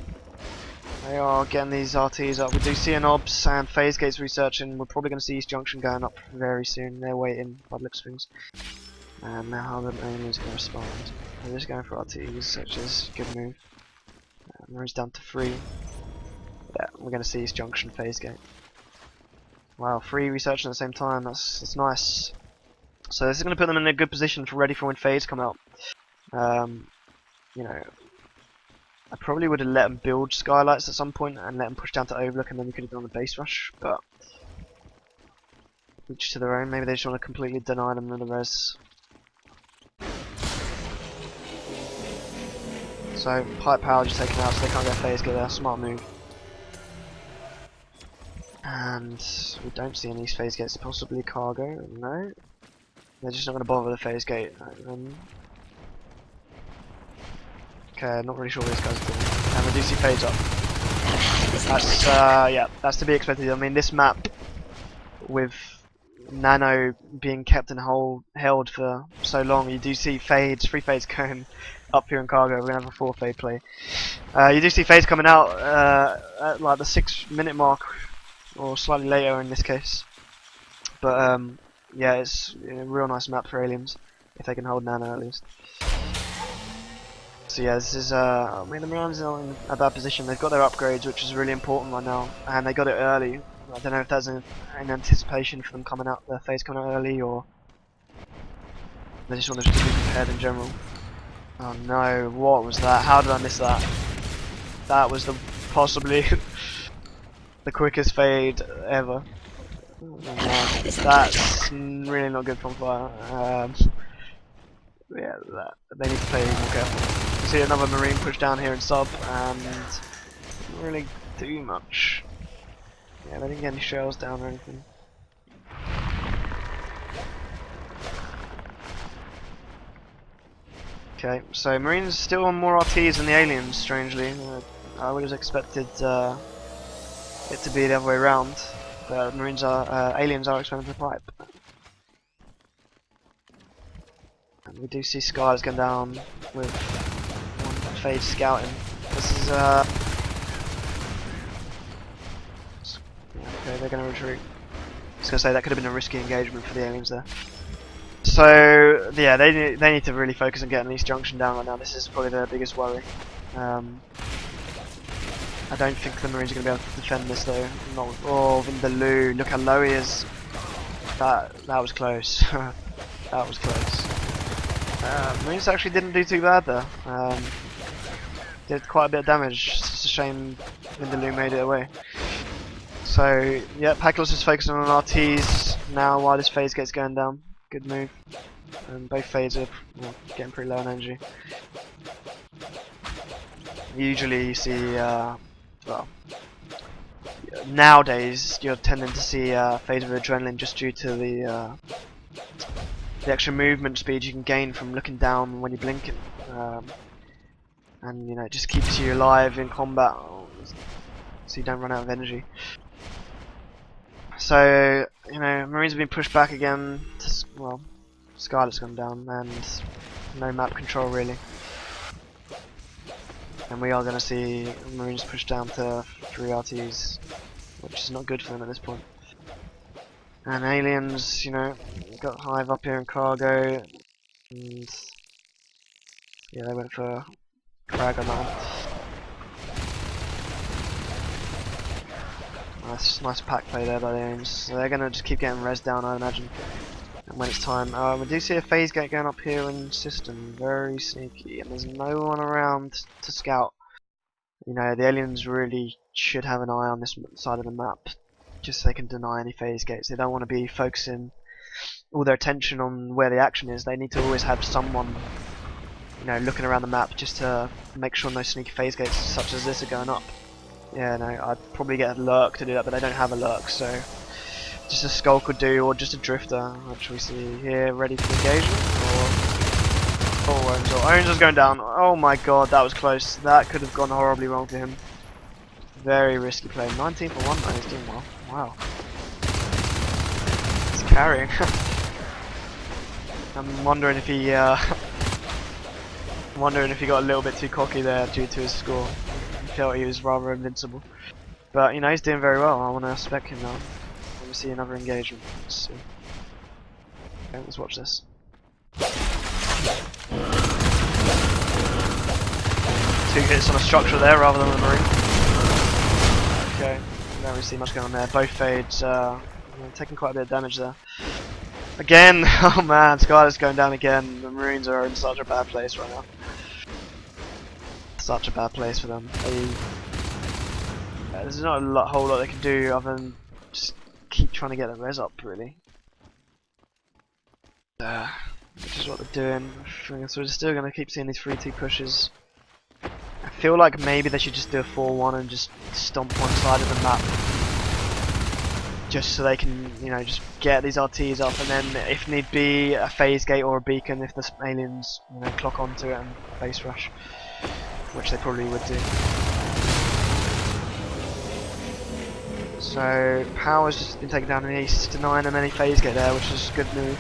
They are getting these RTs up. We do see an OBS and phase gates researching. We're probably going to see East Junction going up very soon. They're waiting by the looks of things. And now how the aliens going to respond. They're just going for RTs, which is a good move. Marines down to 3. Yeah, we're going to see East Junction phase gate. Wow, 3 researching at the same time. That's nice. So this is going to put them in a good position for ready for when phase come out. You know, I probably would have let them build skylights at some point and let them push down to overlook, and then we could have done the base rush. But each to their own. Maybe they just want to completely deny them the res. So pipe power just taken out, so they can't get phase get there. Smart move. And we don't see any phase gates. Possibly cargo. No. They're just not going to bother with the phase gate. Okay, not really sure what these guys are doing. And we do see fades up. That's yeah, that's to be expected. I mean, this map with Nano being kept and held for so long, you do see fades, 3 fades going up here in cargo. We're gonna have a 4 fade play. You do see fades coming out at like the 6-minute mark, or slightly later in this case. But yeah, it's a real nice map for aliens if they can hold Nano at least. So yeah, this is I mean, the Marines are in a bad position. They've got their upgrades, which is really important right now, and they got it early. I don't know if there's an anticipation for them coming out, their phase coming out early, or they just want to be prepared in general. Oh no, what was that? How did I miss that? That was possibly the quickest fade ever. Oh, no, that's really not good from fire. Yeah, they need to play more careful. You see another Marine push down here in sub, and didn't really do much. Yeah, they didn't get any shells down or anything. Okay, so Marines still on more RTs than the aliens, strangely. I would have expected it to be the other way around. But aliens are expanding the pipe. And we do see Skies going down with 1 fade scouting. This is okay, they're going to retreat. I was going to say that could have been a risky engagement for the aliens there. So yeah, they need to really focus on getting East Junction down right now. This is probably their biggest worry. I don't think the Marines are going to be able to defend this though. Not with, oh, Vindaloo, look how low he is. That was close. That was close. Marines actually didn't do too bad there. Did quite a bit of damage. It's just a shame Vindaloo made it away. So yeah, Pakilos is focusing on RTs now while this phase gets going down. Good move. And both fades are getting pretty low on energy. Usually you see, well, nowadays you're tending to see fades with adrenaline just due to the extra movement speed you can gain from looking down when you're blinking. and it just keeps you alive in combat, so you don't run out of energy. So Marines have been pushed back again. Well, Scarlet's gone down, and no map control really. And we are going to see Marines pushed down to 3 RTs, which is not good for them at this point. And aliens, got Hive up here in cargo, and yeah, they went for Crag on that one. Nice pack play there by the aliens. So they're going to just keep getting res down, I imagine. And when it's time, we do see a phase gate going up here in system, very sneaky, and there's no one around to scout. The aliens really should have an eye on this side of the map, just so they can deny any phase gates. They don't want to be focusing all their attention on where the action is. They need to always have someone, looking around the map just to make sure no sneaky phase gates such as this are going up. Yeah, no, I'd probably get a lurk to do that, but they don't have a lurk, so just a skull could do, or just a drifter, which we see here, ready for engagement. Owens is going down. Oh my god, that was close. That could have gone horribly wrong for him. Very risky play. 19 for 1. Oh, he's doing well. Wow. He's carrying. I'm wondering if he got a little bit too cocky there due to his score. He felt he was rather invincible. But he's doing very well. I want to spec him now. Let me see another engagement. Let's see. Okay, let's watch this. 2 hits on a structure there rather than a marine. Okay, don't really see much going on there. Both fades taking quite a bit of damage there. Again, oh man, Skyler's going down again. The Marines are in such a bad place right now. Such a bad place for them. There's not a whole lot they can do other than just keep trying to get the res up, really. Which is what they're doing. So we're still going to keep seeing these 3-2 pushes. I feel like maybe they should just do a 4-1 and just stomp one side of the map, just so they can, just get these RTs up, and then if need be, a phase gate or a beacon if the aliens, clock onto it and base rush, which they probably would do. So Power's just been taken down in the east, denying them any phase gate there, which is a good move.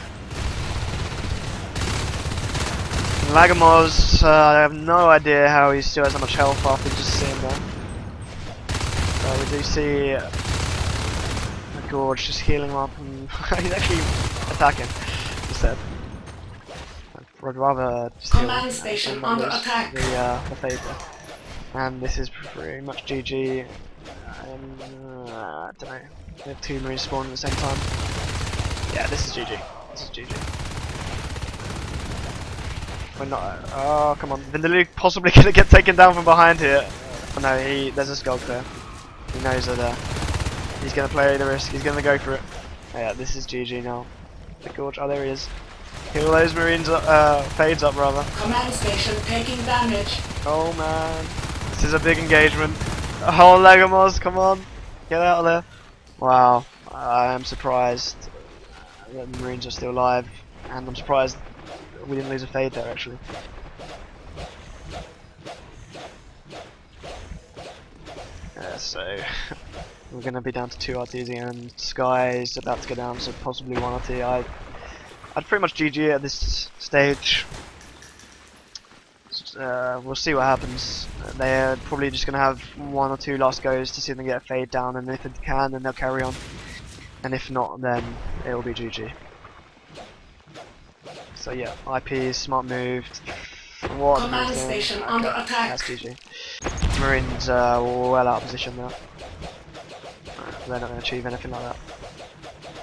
Lagamos, I have no idea how he still has that much health after just seeing that. We do see the Gorge just healing him up, and he's actually attacking instead. I'd rather just Command station under attack. The fade there. And this is pretty much GG. I don't know. We have 2 Marines spawning at the same time. Yeah, this is GG. This is GG. We're not. Oh, come on. Vindaloo possibly gonna get taken down from behind here. Oh no, there's a skulk there. He knows that he's gonna play the risk. He's gonna go for it. Oh, yeah, this is GG now. The Gorge. Oh, there he is. Heal those Marines up, fades up rather. Command station taking damage. Oh man, this is a big engagement. Oh, Lagamos, come on, get out of there. Wow, I am surprised that the Marines are still alive, and I'm surprised we didn't lose a fade there actually. So we're going to be down to 2 RTs and Sky's about to go down, so possibly 1 RT. I'd pretty much GG at this stage. We'll see what happens. They're probably just going to have 1 or 2 last goes to see if they can get a fade down, and if they can, then they'll carry on. And if not, then it will be GG. So yeah, IP, smart move. What Command station under attack. That's GG. Marines are well out of position now. They're not going to achieve anything like that.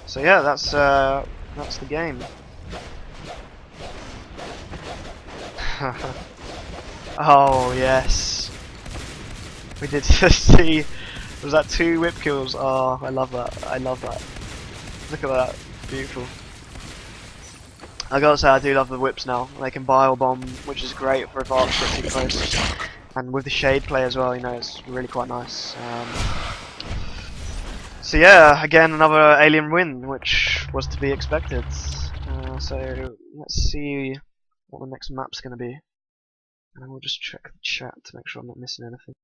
So yeah, that's the game. Oh yes, we did see. Was that 2 whip kills? Oh, I love that. I love that. Look at that, beautiful. I gotta say, I do love the whips now. They can bio bomb, which is great for advanced pretty close. And with the shade play as well, it's really quite nice. So yeah, again another alien win, which was to be expected. So let's see what the next map's gonna be. And we'll just check the chat to make sure I'm not missing anything.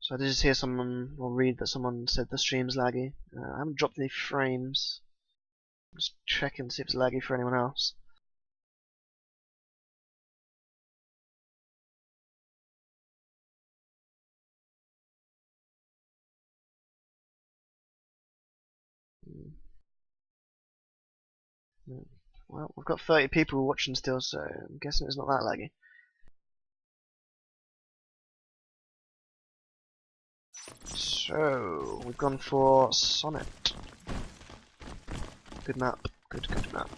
So I did just hear someone, or read that someone said the stream's laggy. I haven't dropped any frames. Just checking to see if it's laggy for anyone else. Well, we've got 30 people watching still, so I'm guessing it's not that laggy. So, we've gone for Sonnet. Good map. Good map.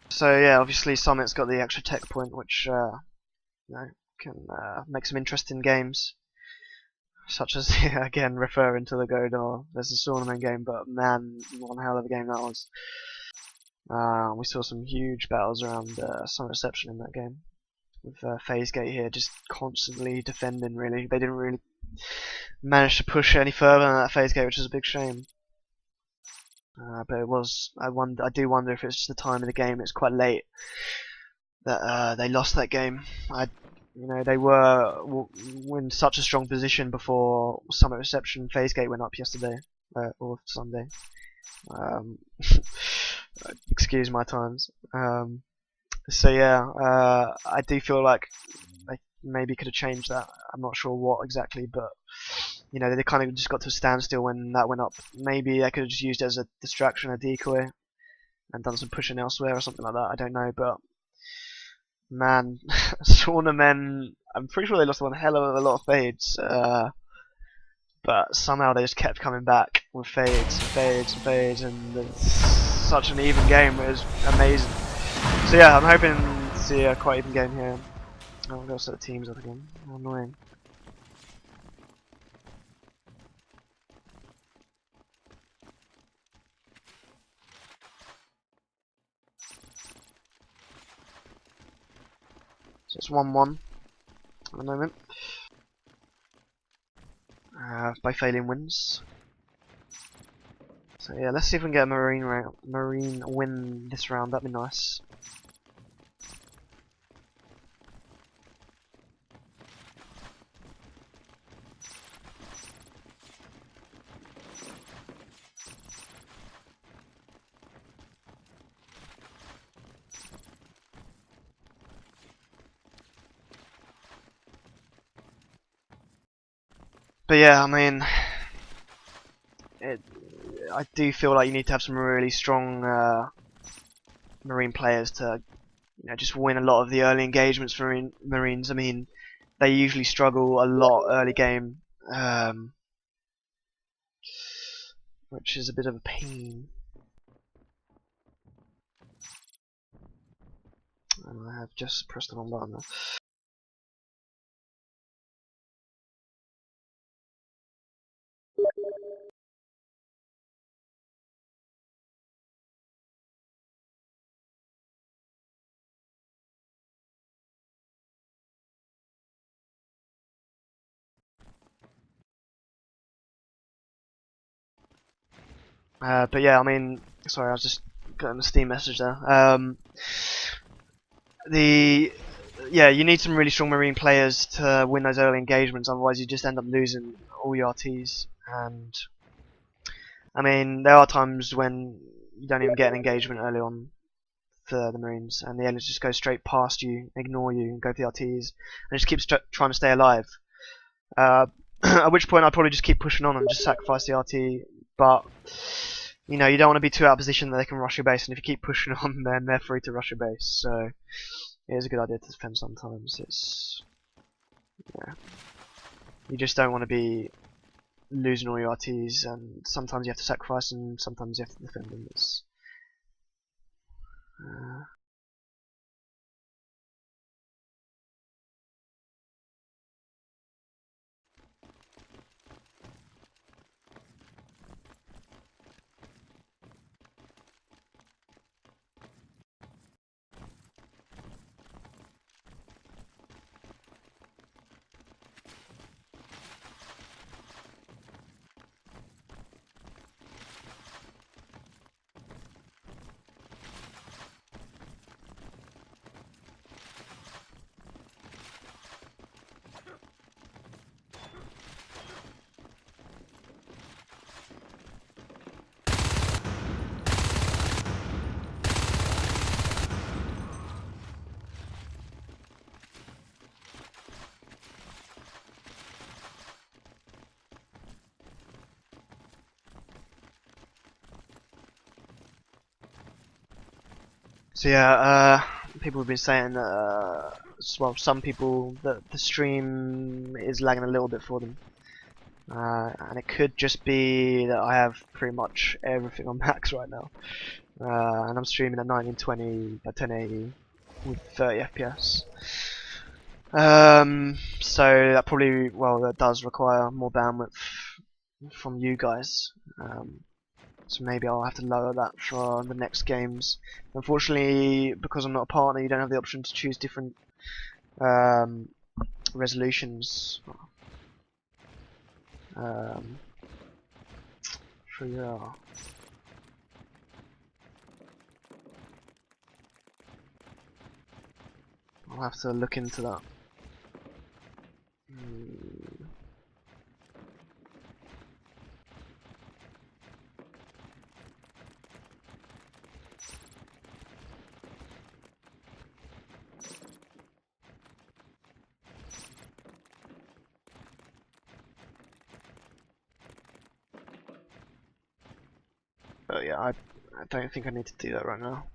So yeah, obviously Summit's got the extra tech point, which you know, can make some interesting games. Such as, again, referring to the Godar. There's a tournament game, but man, one hell of a game that was. We saw some huge battles around Summit Reception in that game. With FaZe Gate here just constantly defending, really. They didn't really manage to push any further than that FaZe Gate, which is a big shame. But it was, I do wonder if it's just the time of the game, it's quite late that they lost that game. You know, they were in such a strong position before Summit Reception. FaZe Gate went up yesterday, or Sunday. Excuse my times. So yeah, I do feel like they maybe could have changed that. I'm not sure what exactly, but you know, they kind of just got to a standstill when that went up. Maybe they could have just used it as a distraction, a decoy, and done some pushing elsewhere or something like that. I don't know, but man, Sauna I'm pretty sure they lost one hell of a lot of fades, but somehow they just kept coming back with fades, and it's such an even game. It was amazing. So yeah, I'm hoping to see a quite even game here. Oh, I've got to set the teams up again. How annoying. So it's 1-1 at the moment. Both alien wins. So yeah, let's see if we can get a marine win this round. That'd be nice. But yeah, I mean, I do feel like you need to have some really strong marine players to, you know, just win a lot of the early engagements for marines. I mean, they usually struggle a lot early game, which is a bit of a pain. And I have just pressed the wrong button there. But yeah, I mean, sorry, I was just getting a Steam message there. Yeah, you need some really strong marine players to win those early engagements. Otherwise, you just end up losing all your RTs. And I mean, there are times when you don't even get an engagement early on for the marines, and the aliens just go straight past you, ignore you, and go for the RTs, and just keep trying to stay alive. At which point, I'd probably just keep pushing on and just sacrifice the RT. But you know, you don't want to be too out of position that they can rush your base, and if you keep pushing on, then they're free to rush your base. So it is a good idea to defend sometimes. It's, yeah, you just don't want to be losing all your RTs, and sometimes you have to sacrifice, and sometimes you have to defend them. It's, So yeah, people have been saying that, well, some people, that the stream is lagging a little bit for them. And it could just be that I have pretty much everything on max right now. And I'm streaming at 1920 by 1080 with 30 FPS. So that probably, well, that does require more bandwidth from you guys. So maybe I'll have to lower that for the next games. Unfortunately, because I'm not a partner, you don't have the option to choose different resolutions. So yeah. I'll have to look into that. But yeah, I don't think I need to do that right now.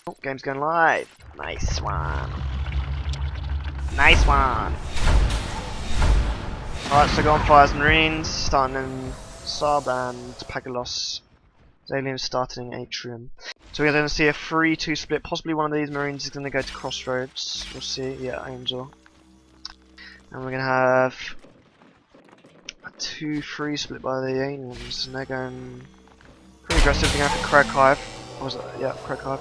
Oh, game's going live. Nice one. Nice one. Alright, so go on Fires Marines, starting in Saab and Pagalos. Aliens starting in Atrium. So we're going to see a 3-2 split. Possibly one of these Marines is going to go to Crossroads. We'll see. Yeah, Angel. And we're going to have a 2-3 split by the Aliens. And they're going pretty aggressive. They're going for Craig Hive. What was it? Yeah, Craig Hive.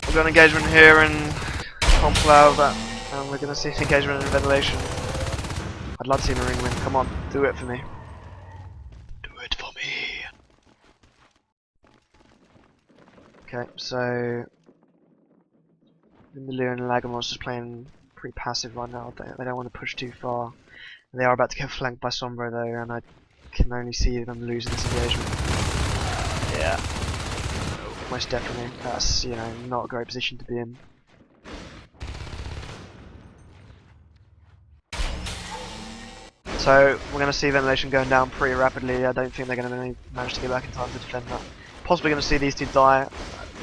We've got an engagement here in Complab. And we're going to see an engagement in Ventilation. I'd love to see a Marine win. Come on, do it for me. Do it for me. Okay, so Leo and Lagamon's just playing pretty passive right now. They don't want to push too far. They are about to get flanked by Sombra though, and I can only see them losing this engagement. Yeah, most definitely. That's, you know, not a great position to be in. So we're going to see Ventilation going down pretty rapidly. I don't think they're going to manage to get back in time to defend that. Possibly going to see these two die,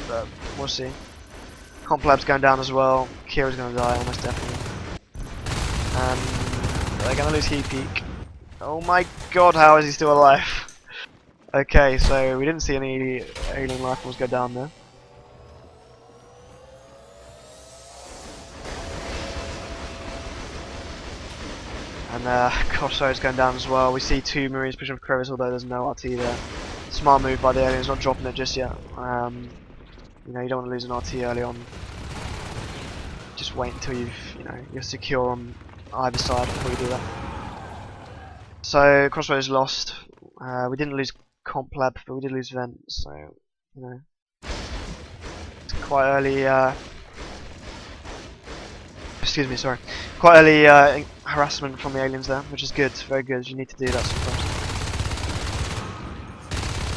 but we'll see. Complab's going down as well. Kira's going to die almost definitely. And they're going to lose Heat Peak. Oh my god, how is he still alive? Okay, so we didn't see any alien life forms go down there. And Crossroads going down as well. We see two Marines pushing for Crevice, although there's no RT there. Smart move by the aliens, not dropping it just yet. You know, you don't want to lose an RT early on. Just wait until you're secure on either side before you do that. So Crossroads lost. We didn't lose Complab, but we did lose Vent. So you know, it's quite early. Excuse me, sorry. Quite early harassment from the aliens there, which is good, very good. You need to do that sometimes.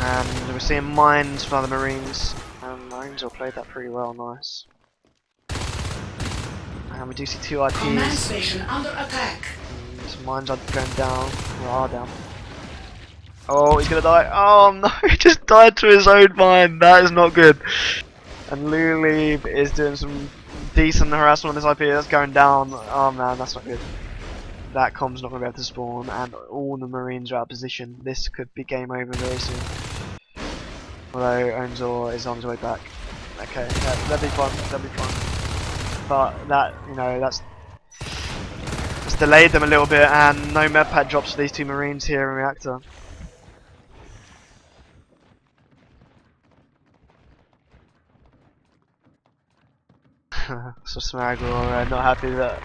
And we're seeing mines from other Marines, and Marines all played that pretty well, nice. And we do see two Command IPs. station under attack. And mines are going down, or are down. Oh, he's gonna die. Oh no, he just died to his own mine. That is not good. And Lulib is doing some decent harassment on this IP. That's going down. Oh man, that's not good. That com's not going to be able to spawn, and all the Marines are out of position. This could be game over very soon. Although Onzor is on his way back. Okay, that'd be fun. That'd be fun. But that, you know, that's delayed them a little bit, and no medpad drops for these two Marines here in Reactor. So Smaggle are not happy that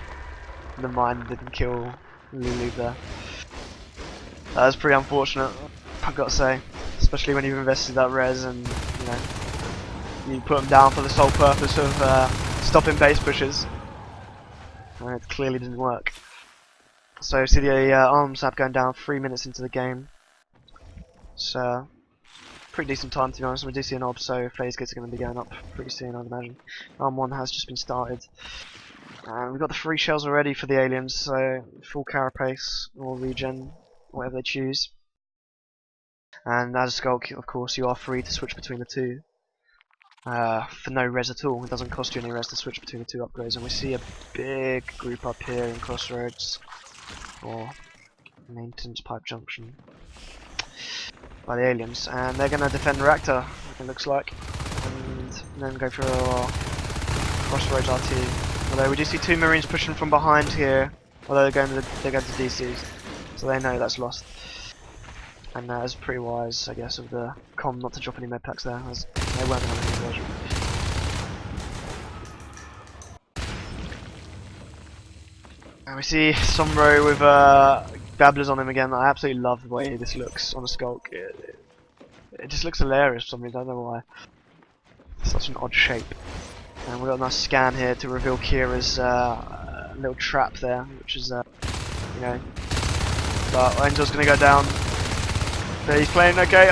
the mine didn't kill Lulu there. That was pretty unfortunate, I've got to say. Especially when you've invested that res and, you know, you put them down for the sole purpose of stopping base pushes. And it clearly didn't work. So see the arms app going down 3 minutes into the game. So pretty decent time, to be honest. We do see an ob, so phase gates are going to be going up pretty soon, I'd imagine. Arm 1 has just been started. And we've got the free shells already for the aliens, so full carapace or regen, whatever they choose. And as a skulk, of course, you are free to switch between the two. For no res at all. It doesn't cost you any res to switch between the two upgrades. And we see a big group up here in Crossroads, or Maintenance Pipe Junction, by the aliens. And they're going to defend Reactor, it looks like, and then go for our Crossroads RT. Although we do see two Marines pushing from behind here, although they're going to DCs, so they know that's lost. And that is pretty wise, I guess, of the comm not to drop any med packs there, as they weren't having any conversion. And we see Sombro with babblers on him again. I absolutely love the way this looks on a skulk. It just looks hilarious for some reason, I don't know why. Such an odd shape. And we've got a nice scan here to reveal Kira's little trap there, which is, you know. But Angel's going to go down. But he's playing okay.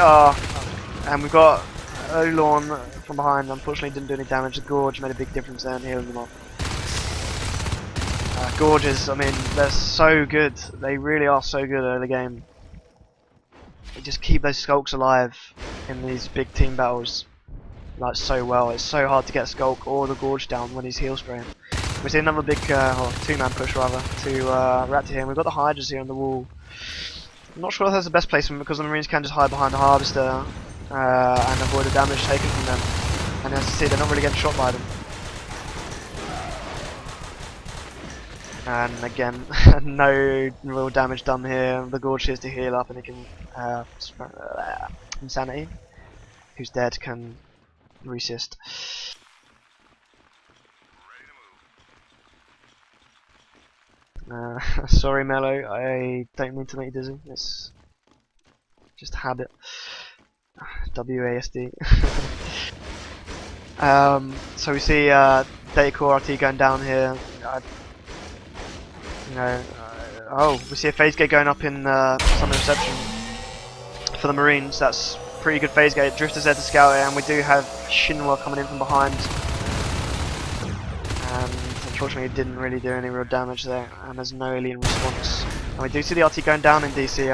And we've got Olorn from behind. Unfortunately, didn't do any damage. The Gorge made a big difference there in healing them off. Gorges, I mean, they're so good. They really are so good early game. They just keep those skulks alive in these big team battles. Like so well. It's so hard to get a Skulk or the Gorge down when he's heal spraying. We see another big, or two-man push rather, to Raptor here. And we've got the Hydras here on the wall. I'm not sure if that's the best placement because the Marines can just hide behind the Harvester and avoid the damage taken from them. And as you see, they're not really getting shot by them. And again, no real damage done here. The Gorge is to heal up and he can, Insanity, who's dead, can resist. Sorry Mello, I don't mean to make you dizzy, it's just habit. WASD. So we see Data Core RT going down here. Oh, we see a phase gate going up in Summon Reception for the Marines. That's pretty good phase gate. Drifter's there to scout it, and we do have Shinwa coming in from behind. And unfortunately, it didn't really do any real damage there, and there's no alien response. And we do see the RT going down in DC,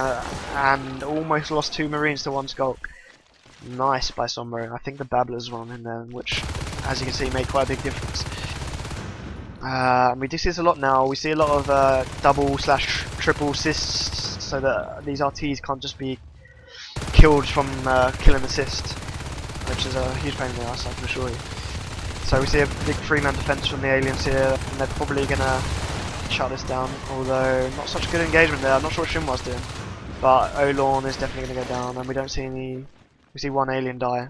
and almost lost two Marines to one Skulk. Nice by Sombro. I think the Babblers were on in there, which, as you can see, made quite a big difference. We do see this a lot now. We see a lot of double/triple assists, so that these RTs can't just be killed from kill and assist, which is a huge pain in the ass, I can assure you. So we see a big three-man defense from the aliens here, and they're probably gonna shut this down. Although not such a good engagement there. I'm not sure what Shinwa's doing, but Olorn is definitely gonna go down, and we don't see any. We see one alien die.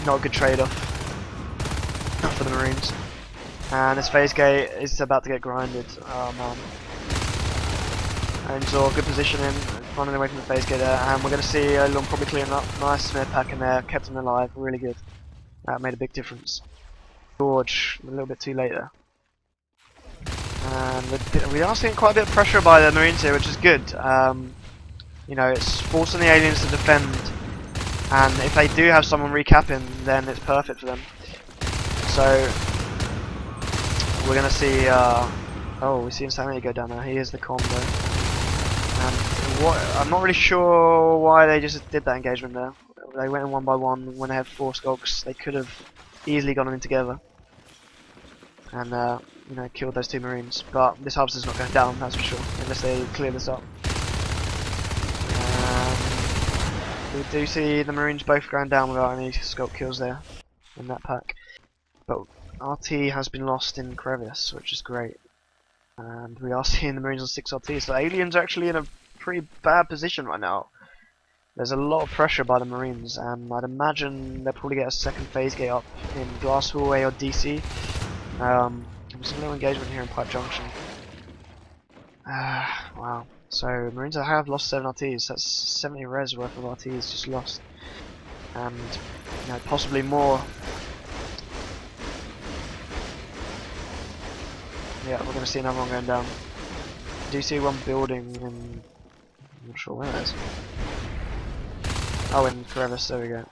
Not a good trade-off for the Marines. And this phase gate is about to get grinded. Oh man. Angel, good positioning, running away from the phase gate there, and we're going to see Olorn probably clearing up. Nice smear pack in there, kept him alive, really good. That made a big difference. Gorge, a little bit too late there. And we are seeing quite a bit of pressure by the Marines here, which is good. You know, it's forcing the aliens to defend, and if they do have someone recapping, then it's perfect for them. So we're gonna see. Oh, we see Insanity go down there. He is the combo. And I'm not really sure why they just did that engagement there. They went in one by one when they had four Skulks. They could have easily gone in together and you know, killed those two Marines. But this Harvester's not going down, that's for sure, unless they clear this up. We do see the Marines both going down without any Skulk kills there in that pack. But RT has been lost in Crevice, which is great. And we are seeing the Marines on 6 RT, so aliens are actually in a pretty bad position right now. There's a lot of pressure by the Marines, and I'd imagine they'll probably get a second phase gate up in Glass Hallway or DC. There's a little engagement here in Pipe Junction. Wow. So Marines have lost 7 RTs. That's 70 res worth of RTs just lost, and possibly more. Yeah, we're going to see another one going down. I do see one building in... I'm not sure where it is. Oh, in Crevice, there we go.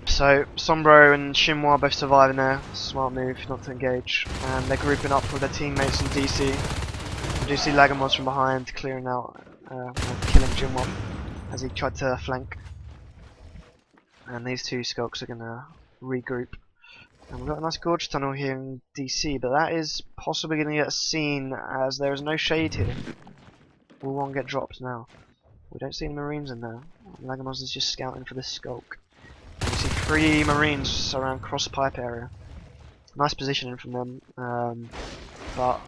So, Sombro and Shinwa both surviving there. Smart move not to engage. And they're grouping up with their teammates in DC. We do see Lagamos from behind clearing out, killing Shinwa as he tried to flank. And these two skulks are going to regroup. And we've got a nice gorge tunnel here in DC, but that is possibly going to get seen as there is no shade here. Will one get dropped now? We don't see any Marines in there. Lagamos is just scouting for this skulk. And we see 3 Marines around cross pipe area. Nice positioning from them, but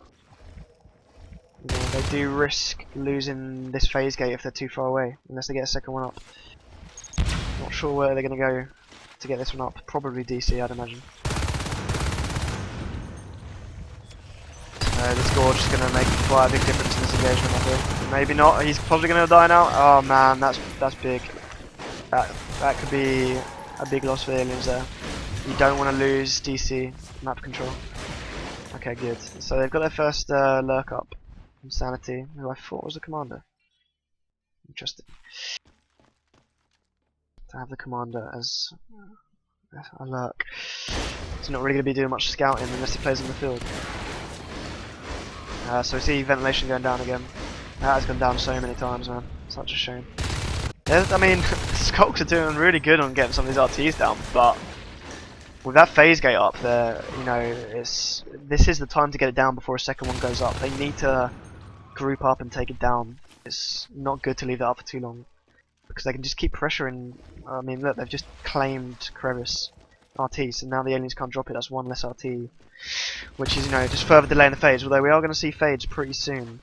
they do risk losing this phase gate if they're too far away, unless they get a second one up. Not sure where they're going to go to get this one up. Probably DC, I'd imagine. This gorge is going to make quite a big difference in this engagement, I feel. Maybe not. He's probably going to die now. Oh man, that's big. That could be a big loss for the aliens there. You don't want to lose DC map control. Okay, good. So they've got their first lurk up. Insanity, who I thought was the commander. Interesting. To have the commander as a lurk. He's not really going to be doing much scouting unless he plays in the field. So we see ventilation going down again. That has gone down so many times, man. Such a shame. Yeah, I mean, Skulks are doing really good on getting some of these RTs down, but with that phase gate up there, this is the time to get it down before a second one goes up. They need to group up and take it down. It's not good to leave that up for too long, because they can just keep pressuring. I mean, look, they've just claimed Crevice RT, so now the aliens can't drop it. That's 1 less RT, which is just further delaying the phase. Although we are going to see fades pretty soon.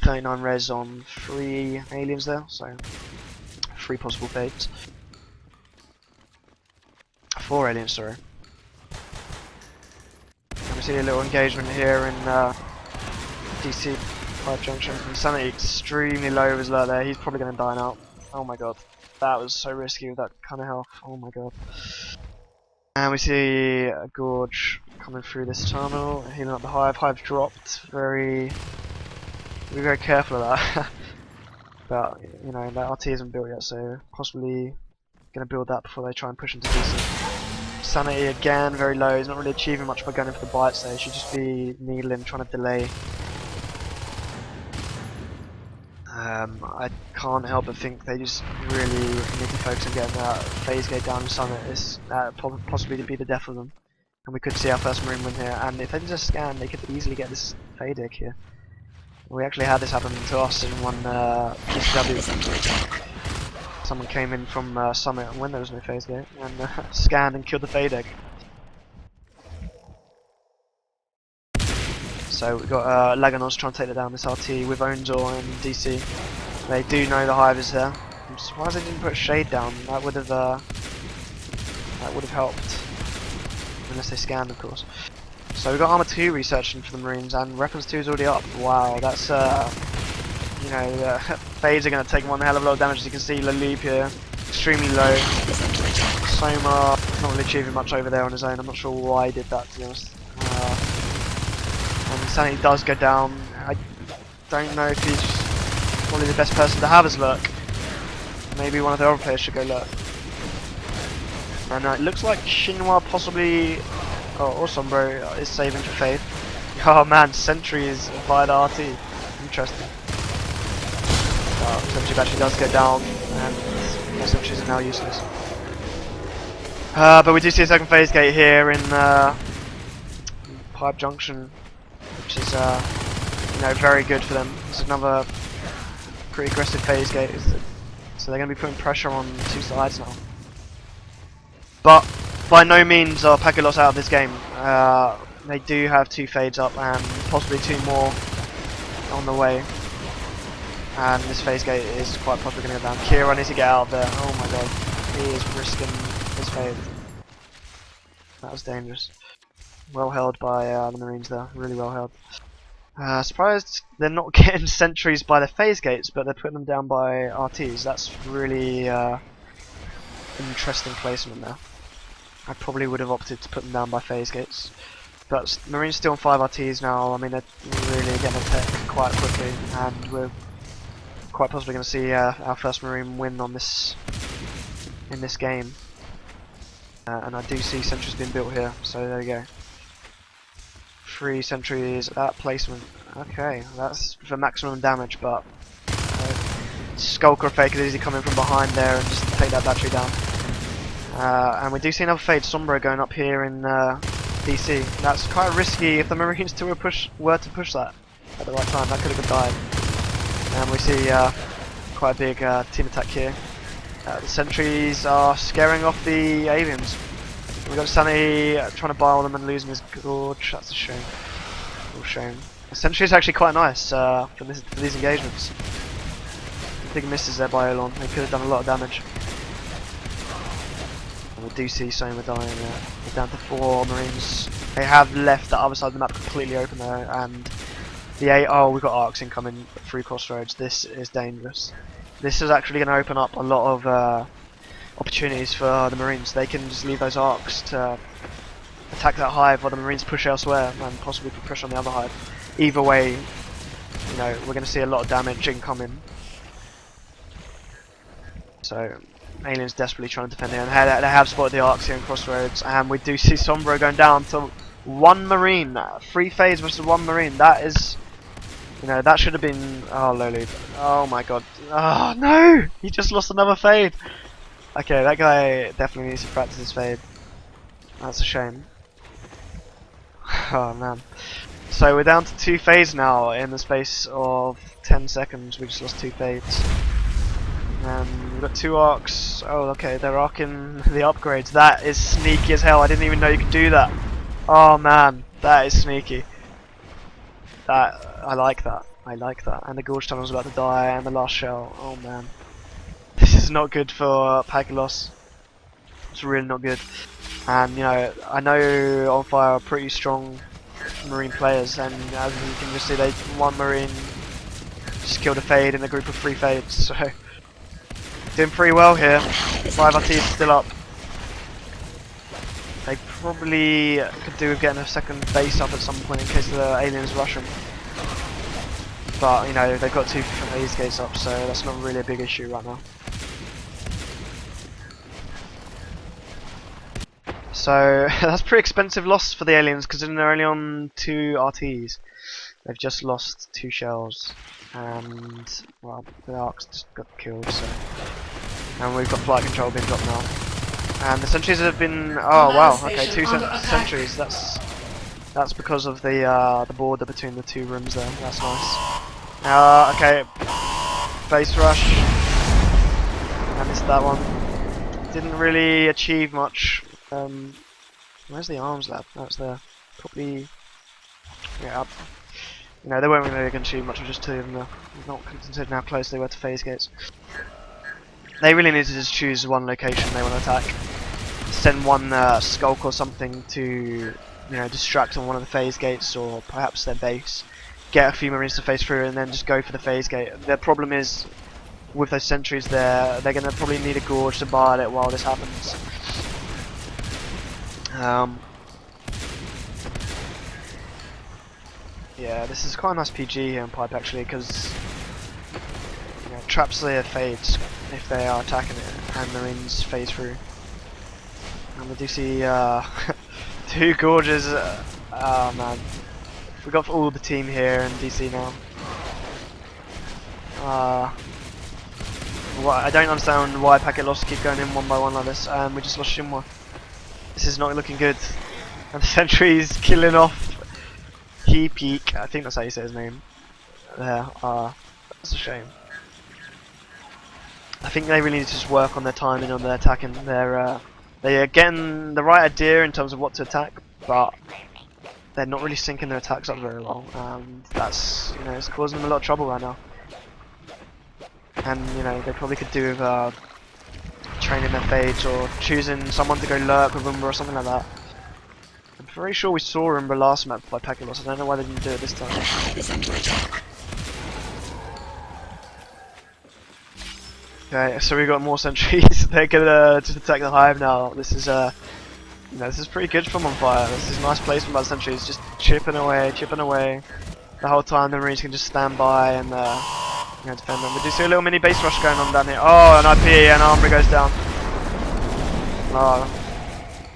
39 res on 3 aliens there, so 3 possible fades. 4 aliens, sorry. And we see a little engagement here in DC Pipe Junction. Insanity extremely low as well there. He's probably going to die now. Oh my god. That was so risky with that kind of health. Oh my god. And we see a gorge coming through this tunnel, healing up the hive. Hive dropped. Be very careful of that. But that RT isn't built yet, so possibly going to build that before they try and push into DC. Sanity again very low. He's not really achieving much by going in for the bites there. He should just be needling, trying to delay. I can't help but think they just really need to focus on getting that phase gate down in Summit. It's possibly to be the death of them, and we could see our first Marine win here. And if they just scan, they could easily get this fade egg here. We actually had this happen to us in one PCW. Someone came in from Summit when there was no phase gate and scanned and killed the fade egg. So we've got Laganos trying to take it down this RT with Onzor and DC. They do know the hive is there. I'm surprised they didn't put shade down. That would have helped, unless they scanned, of course. So we've got Armor 2 researching for the Marines, and Weapons 2 is already up. Wow, that's fades are going to take one hell of a lot of damage. As you can see, Lalib here, extremely low. Soma not really achieving much over there on his own. I'm not sure why he did that, to be honest. And Insanity does go down. I don't know if he's probably the best person to have as lurk. Maybe one of the other players should go lurk. And it looks like Shinwa possibly, or Sombro is saving for Fade. Oh man, Sentry is via the RT. Interesting. Sentry actually does go down, and Sentries are now useless. But we do see a second phase gate here in Pipe Junction, which is very good for them. It's another pretty aggressive phase gate, so they're going to be putting pressure on 2 sides now. But by no means are Pakilos out of this game. They do have 2 fades up and possibly 2 more on the way. And this phase gate is quite possibly going to go down. Kira needs to get out of there. Oh my god, he is risking his fade. That was dangerous. Well held by the Marines there, really well held. Surprised they're not getting sentries by the phase gates, but they're putting them down by RTs. That's really interesting placement there. I probably would have opted to put them down by phase gates. But Marines still on 5 RTs now. I mean, they're really getting attack quite quickly, and we're quite possibly going to see our first Marine win on this in this game. And I do see sentries being built here, so there you go. 3 sentries at placement. Okay, that's for maximum damage, but Skulker Fake could easily come in from behind there and just take that battery down. And we do see another Fade Sombra going up here in DC. That's quite risky if the Marines were to push that at the right time. That could have died. And we see quite a big team attack here. The sentries are scaring off the aliens. We've got Sunny trying to bile them and losing his gorge. That's a shame. Real shame. The sentry is actually quite nice for these engagements. Big misses there by Elon. They could have done a lot of damage. And we do see Soma dying there. We're down to 4 Marines. They have left the other side of the map completely open though, and we've got arcs incoming through crossroads. This is dangerous. This is actually going to open up a lot of opportunities for the Marines. They can just leave those arcs to attack that hive while the Marines push elsewhere and possibly put pressure on the other hive. Either way, you know, we're going to see a lot of damage incoming. So, aliens desperately trying to defend here, and they have spotted the arcs here in crossroads, and we do see Sombra going down to 1 Marine. 3 phase versus 1 Marine. That is, you know, that should have been. Oh, low loop. Oh my god. Oh no! He just lost another fade. Okay, that guy definitely needs to practice his fade. That's a shame. Oh man. So we're down to 2 fades now in the space of 10 seconds. We just lost 2 fades. And we've got 2 arcs. Oh, okay, they're arcing the upgrades. That is sneaky as hell. I didn't even know you could do that. Oh man, that is sneaky. I like that. I like that. And the Gorge Tunnel's about to die, and the last shell. Oh man. This is not good for packet loss. It's really not good. And you know, I know onFire are pretty strong Marine players, and as you can just see, 1 Marine just killed a fade in a group of 3 fades, so doing pretty well here. 5 RTs still up. They probably could do with getting a second base up at some point in case the aliens rush them. But you know, they've got 2 phase gates up, so that's not really a big issue right now. So that's pretty expensive loss for the aliens, because they're only on 2 RTs. They've just lost 2 shells, and well, the arcs just got killed. So, and we've got flight control being dropped now, and the sentries have been. Oh wow, okay, 2 sentries. That's because of the border between the 2 rooms there. That's nice. Okay, base rush. I missed that one. Didn't really achieve much. Where's the arms lab? That's there. Probably. Yeah. You know, they weren't really going to achieve much of just 2 of them. Not considering how close they were to phase gates. They really need to just choose 1 location they want to attack. Send 1 skulk or something to, you know, distract on one of the phase gates, or perhaps their base. Get a few Marines to phase through, and then just go for the phase gate. Their problem is with those sentries there, they're going to probably need a gorge to bar it while this happens. Yeah, this is quite a nice PG here in Pipe actually, because you know, traps their fades if they are attacking it, and Marines phase through. And we do see 2 gorges. Oh man, we got all the team here in DC now. I don't understand why packet losses keep going in 1 by 1 like this, and we just lost Shinwa. This is not looking good. And the sentry's killing off Peak. I think that's how you say his name. There. That's a shame. I think they really need to just work on their timing, on their attacking. They're getting the right idea in terms of what to attack, but they're not really syncing their attacks up very well. And that's, you know, it's causing them a lot of trouble right now. And you know, they probably could do with training their fades, or choosing someone to go lurk with them or something like that. Pretty sure we saw him the last map by Paculos. I don't know why they didn't do it this time. Okay, so we got more sentries. They're gonna just attack the hive now. This is this is pretty good from onFire. This is a nice placement by the sentries, just chipping away. The whole time the Marines can just stand by and defend them. We do see a little mini base rush going on down here. Oh, an IP and armory goes down.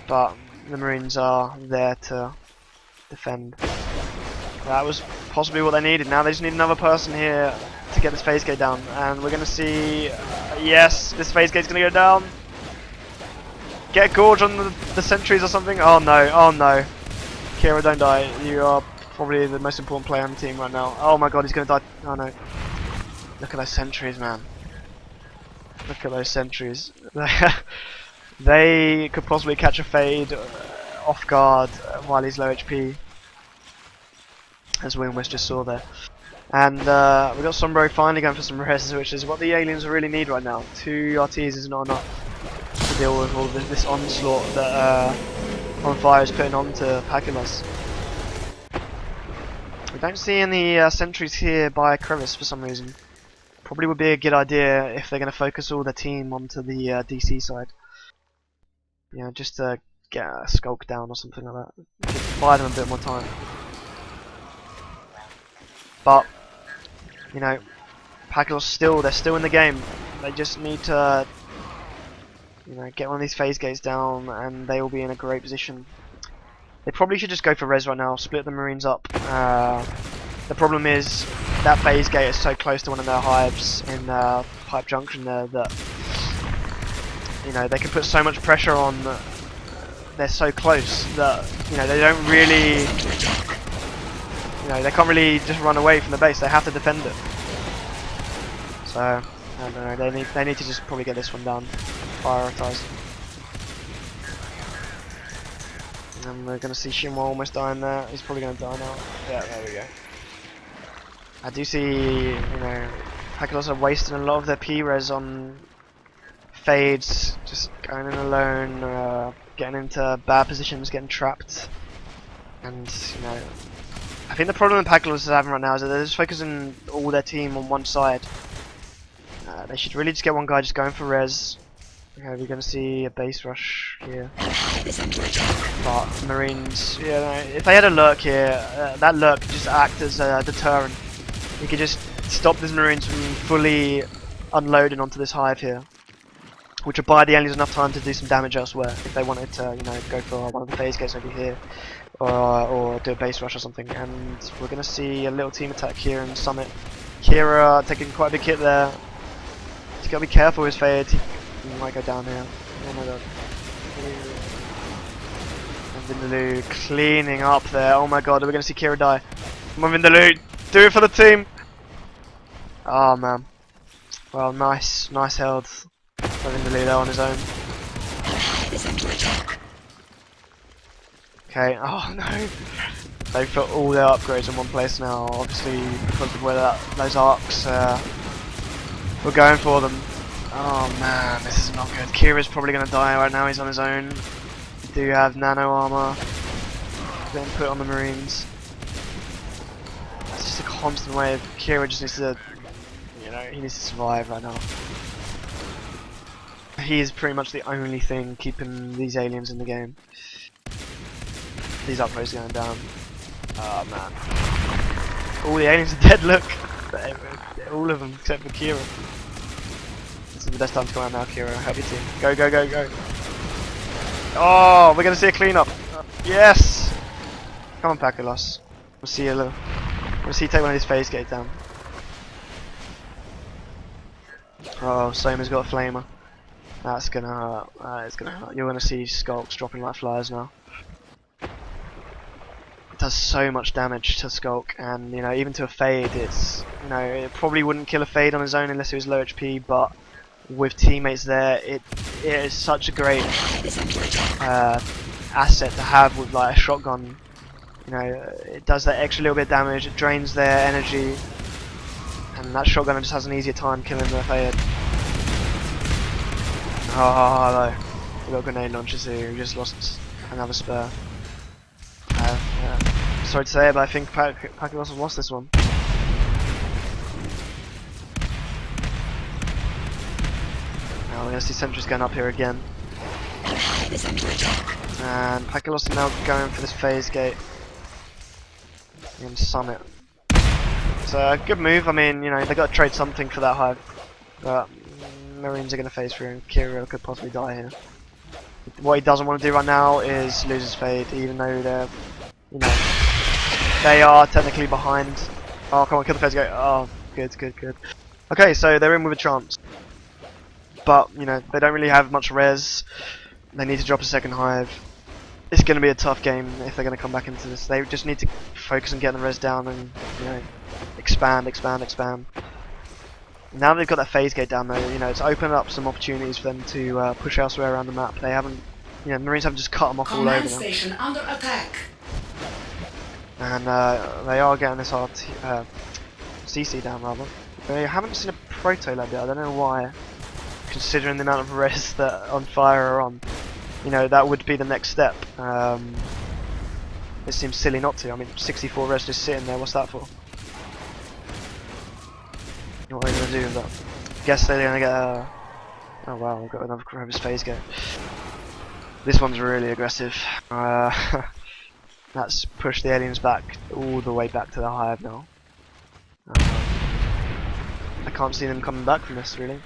But the Marines are there to defend. That was possibly what they needed. Now they just need another person here to get this phase gate down, and we're going to see. Yes, this phase gate's going to go down. Get a gorge on the sentries or something. Oh no! Oh no! Kira, don't die. You are probably the most important player on the team right now. Oh my god, he's going to die. Oh no! Look at those sentries, man. Look at those sentries. They could possibly catch a fade off guard while he's low HP, as we almost just saw there. And we got Sombro finally going for some res, which is what the aliens really need right now. 2 RTs is not enough to deal with all this onslaught that onFire is putting onto Paculos. We don't see any sentries here by Crevice for some reason. Probably would be a good idea if they're going to focus all their team onto the DC side. You know, just to get a skulk down or something like that. Just buy them a bit more time. But you know, Paculos they're still in the game. They just need to get one of these phase gates down and they will be in a great position. They probably should just go for res right now, split the Marines up. The problem is that phase gate is so close to one of their hives in Pipe Junction there that they can put so much pressure on. They're so close that they don't really. They can't really just run away from the base. They have to defend it. So I don't know. They need to just probably get this one down, prioritize. And we're gonna see Shinwa almost dying there. He's probably gonna die now. Yeah, there we go. I do see Paculos are wasting a lot of their P-res on fades, just going in alone, getting into bad positions, getting trapped, and I think the problem that Paculos is having right now is that they're just focusing all their team on one side. They should really just get one guy just going for res. Okay, we're going to see a base rush here. But Marines, if they had a lurk here, that lurk could just act as a deterrent. You could just stop these Marines from fully unloading onto this hive here, which would buy the aliens enough time to do some damage elsewhere if they wanted to, go for one of the phase gates over here. Or do a base rush or something, and we're going to see a little team attack here in Summit. Kira taking quite a big hit there. He's got to be careful with his fade. He might go down here. Oh my god. And Vindaloo cleaning up there. Oh my god, we're going to see Kira die. Come on, Vindaloo, do it for the team. Oh man. Well, nice health for Vindaloo there on his own. Okay, oh no. They've put all their upgrades in one place now, obviously because of where those arcs were going for them. Oh man, this is not good. Kira's probably going to die right now, he's on his own. We do have nano armor being put on the Marines. It's just a constant way of Kira just needs to, he needs to survive right now. He is pretty much the only thing keeping these aliens in the game. These upgrades are going down. Oh man. All the aliens are dead, look! All of them except for Kira. This is the best time to come out now, Kira. Help your team. Go, go, go, go. Oh, we're going to see a cleanup. Yes! Come on, Paculos. We'll see you we'll see you take one of these phase gates down. Oh, Soma's got a flamer. That's gonna hurt. It's gonna hurt. You're gonna see skulks dropping like flies now. It does so much damage to Skulk, and even to a fade, it's it probably wouldn't kill a fade on his own unless it was low HP, but with teammates there, it is such a great asset to have with like a shotgun. It does that extra little bit of damage, it drains their energy, and that shotgun just has an easier time killing the fade. Oh, hello. We've got grenade launchers here, we just lost another spur. Sorry to say it, but I think Pakilos have lost this one. Now we're going to see sentries going up here again. And Pakilos are now going for this phase gate in Summit. It's a good move. I mean, you know, they got to trade something for that hive, but Marines are going to phase through, and Kirill could possibly die here. What he doesn't want to do right now is lose his fade, even though they're, you know, they are technically behind. Oh, come on, kill the phase gate. Oh, good, good, good. Okay, so they're in with a chance, but you know they don't really have much res. They need to drop a second hive. It's going to be a tough game if they're going to come back into this. They just need to focus on getting the res down and, you know, expand, expand, expand. Now they've got that phase gate down though, you know, it's opened up some opportunities for them to push elsewhere around the map. They haven't, you know, Marines haven't just cut them off all over Command now. station under attack. And they are getting this CC down rather. They haven't seen a proto lab yet. I don't know why, considering the amount of res that onFire are on. You know, that would be the next step. It seems silly not to. I mean, 64 res just sitting there. What's that for? What are they gonna do with that? Guess they're gonna get a... Oh wow, we've got another Grover's phase gate. This one's really aggressive. That's pushed the aliens back, all the way back to the hive now. I can't see them coming back from this, really.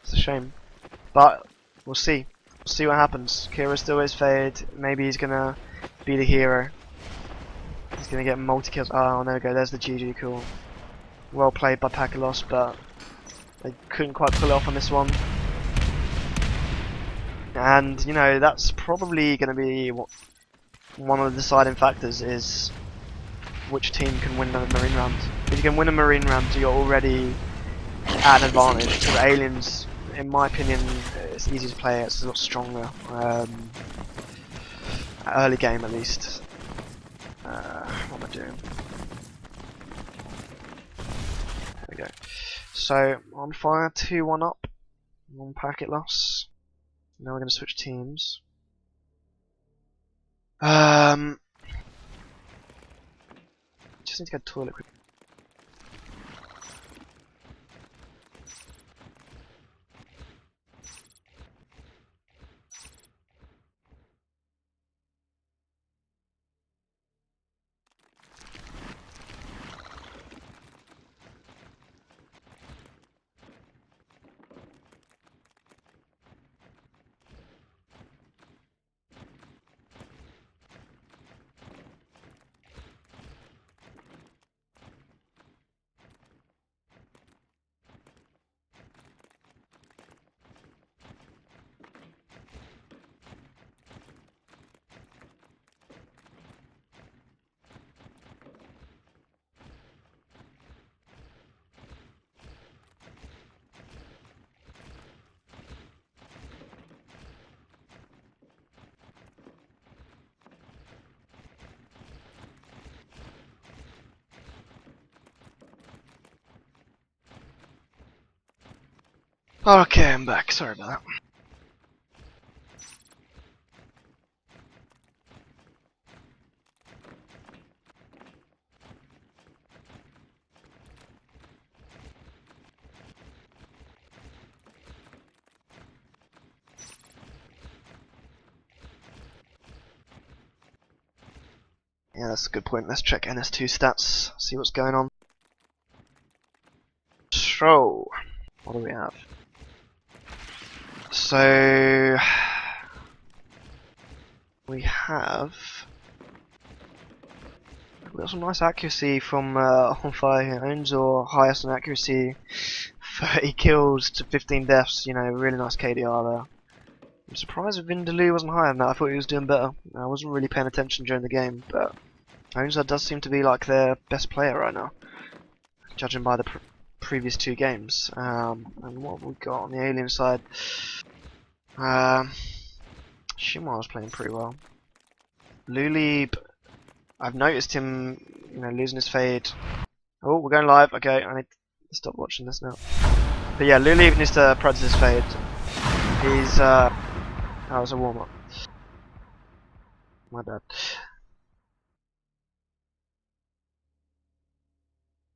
It's a shame. But, we'll see. We'll see what happens. Kira still is fade. Maybe he's gonna be the hero. He's gonna get multi-kills. Oh, there we go. There's the GG. Cool. Well played by Pakilos, but they couldn't quite pull it off on this one. And, you know, that's probably gonna be one of the deciding factors, is which team can win the Marine round. If you can win a Marine round, you're already at an advantage. For aliens, in my opinion, it's easy to play. It's a lot stronger. Early game, at least. What am I doing? There we go. So onFire 2-1 up. 1 packet loss. Now we're going to switch teams. Just need to go to the toilet quick. Okay, I'm back. Sorry about that. Yeah, that's a good point. Let's check NS2 stats, see what's going on. So, what do we have? So, we have... We've got some nice accuracy from onFire here. Owns or highest on accuracy, 30 kills to 15 deaths, you know, really nice KDR there. I'm surprised Vindaloo wasn't higher than that. I thought he was doing better. I wasn't really paying attention during the game, but Onza does seem to be like their best player right now, judging by the previous 2 games. And what have we got on the alien side? Shimar's playing pretty well. Lulib, I've noticed him, you know, losing his fade. Oh, we're going live. Okay, I need to stop watching this now. But yeah, Lulib needs to practice his fade. He's that was a warm up. My bad.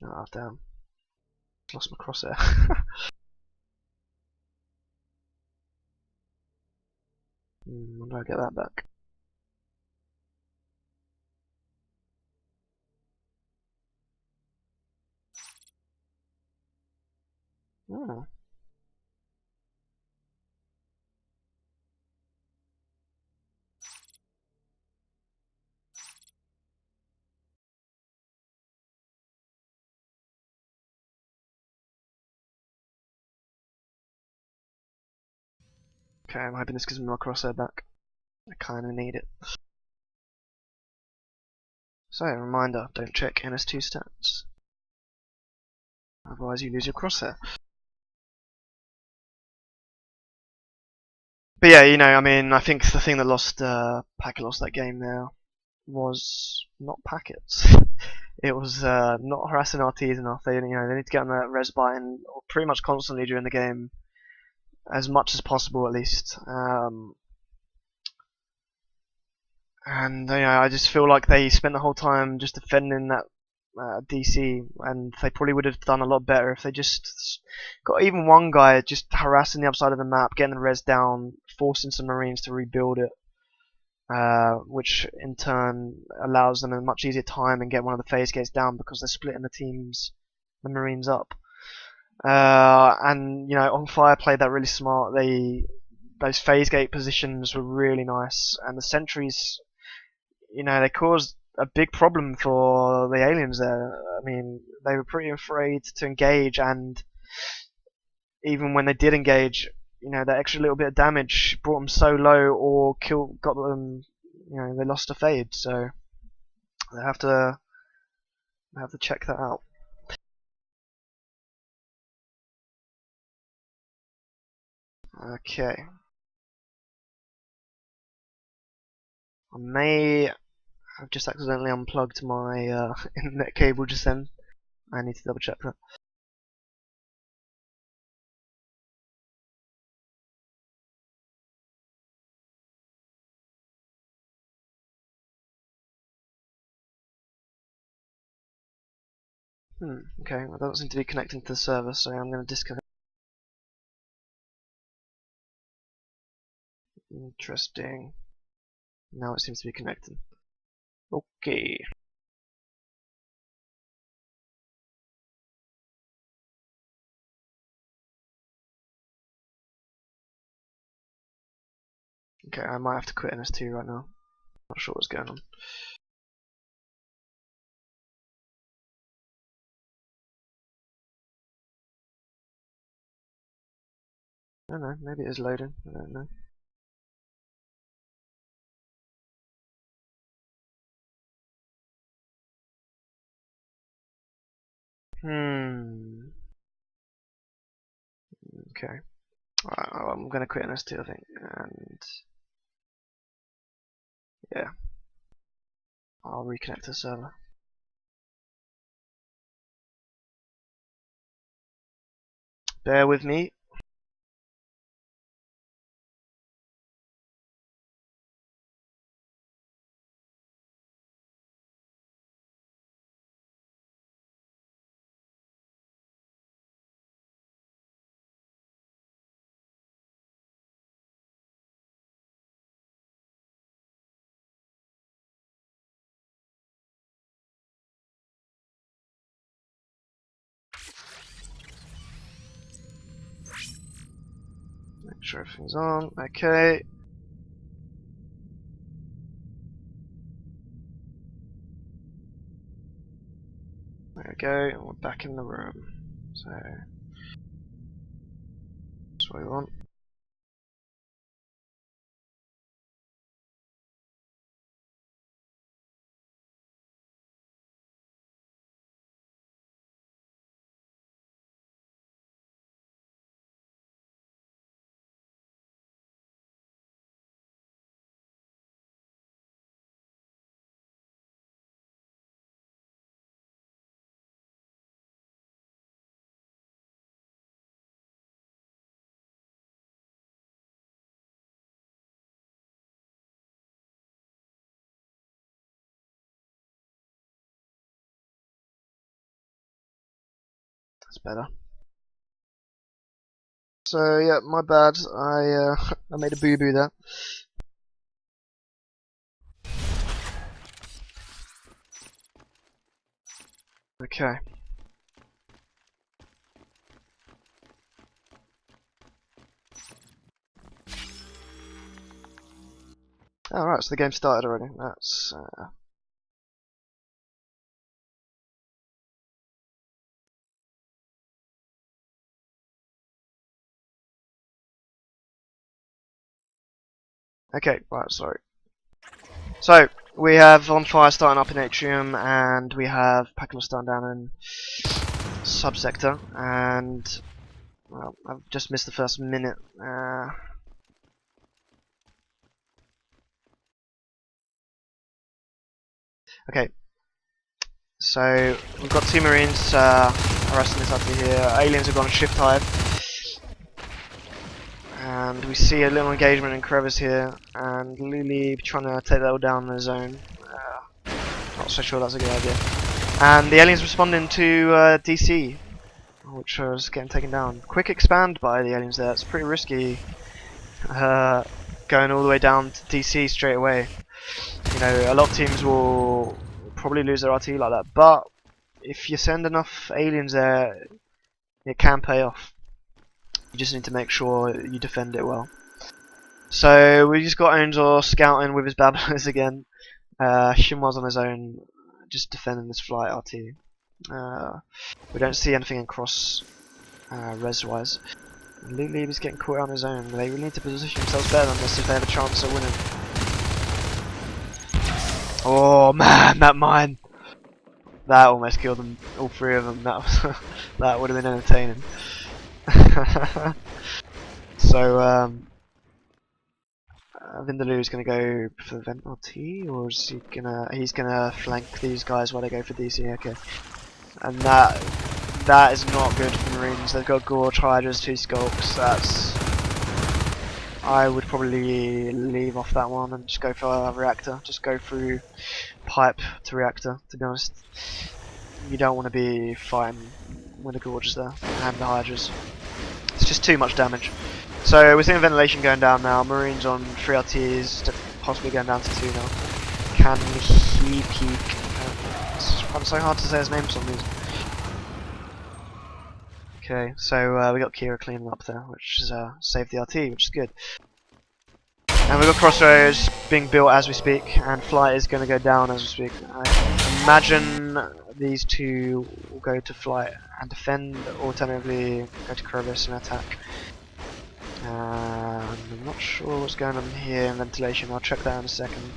Oh damn. Lost my crosshair. When do I get that back? Oh. Okay, I'm hoping this gives me my crosshair back. I kinda need it. So, reminder, don't check NS2 stats. Otherwise you lose your crosshair. But yeah, you know, I mean, I think the thing that lost Packet lost that game there was not packets. It was not harassing RTs enough. They need to get on that res button pretty much constantly during the game, as much as possible at least. And I just feel like they spent the whole time just defending that DC, and they probably would have done a lot better if they just got even one guy just harassing the upside of the map, getting the res down, forcing some Marines to rebuild it. Which in turn allows them a much easier time and get one of the phase gates down because they're splitting the Marines up. And onFire played that really smart. Those phase gate positions were really nice, and the sentries, they caused a big problem for the aliens there. I mean, they were pretty afraid to engage, and even when they did engage, that extra little bit of damage brought them so low or got them, they lost a fade. So they have to check that out. Okay. I may have just accidentally unplugged my internet cable just then. I need to double check that. Okay, well, that doesn't seem to be connecting to the server, so I'm going to disconnect. Interesting. Now it seems to be connecting. Okay. Okay, I might have to quit NS2 right now. Not sure what's going on. I don't know, maybe it is loading. I don't know. Okay. Alright, I'm gonna quit NS2, I think. And yeah, I'll reconnect to the server. Bear with me. Make sure everything's on. Okay. There we go, and we're back in the room. So that's what we want. That's better. So yeah, my bad. I I made a boo-boo there. Okay. Alright, so the game started already. That's okay, right, sorry. So we have onFire starting up in Atrium, and we have Packler starting down in Subsector, and well, I've just missed the first minute. Okay, so we've got two Marines arresting this RT here. Aliens have gone on shift hive, and we see a little engagement in crevice here, and Luli trying to take that all down in the zone. Not so sure that's a good idea. And the aliens responding to DC, which was getting taken down. Quick expand by the aliens there. It's pretty risky going all the way down to DC straight away. You know, a lot of teams will probably lose their RT like that, but if you send enough aliens there, it can pay off. You just need to make sure you defend it well. So we just got Onzor scouting with his babblers again. Shinwa's on his own, just defending this flight RT. We don't see anything in cross res-wise. Luli is getting caught on his own. They really need to position themselves better than this if they have a chance of winning. Oh man, that mine! That almost killed them, all three of them. That was that would have been entertaining. So Vindaloo's gonna go for Vent RT, or is he gonna? He's gonna flank these guys while they go for DC. Okay, and that is not good for the Marines. They've got Gorge, Hydras, 2 Skulks. That's. I would probably leave off that one and just go for a reactor. Just go through pipe to reactor, to be honest. You don't want to be fighting when the Gorge is there and the Hydras. It's just too much damage. So we're seeing ventilation going down now. Marines on 3 RTs, possibly going down to 2 now. Can he peek? It's so hard to say his name for some reason. Okay, so we got Kira cleaning up there, which is saved the RT, which is good. And we've got Crossroads being built as we speak, and Flight is going to go down as we speak. I imagine these two will go to Flight and defend, alternatively go to Crevice and attack. I'm not sure what's going on here in ventilation, I'll check that in a second.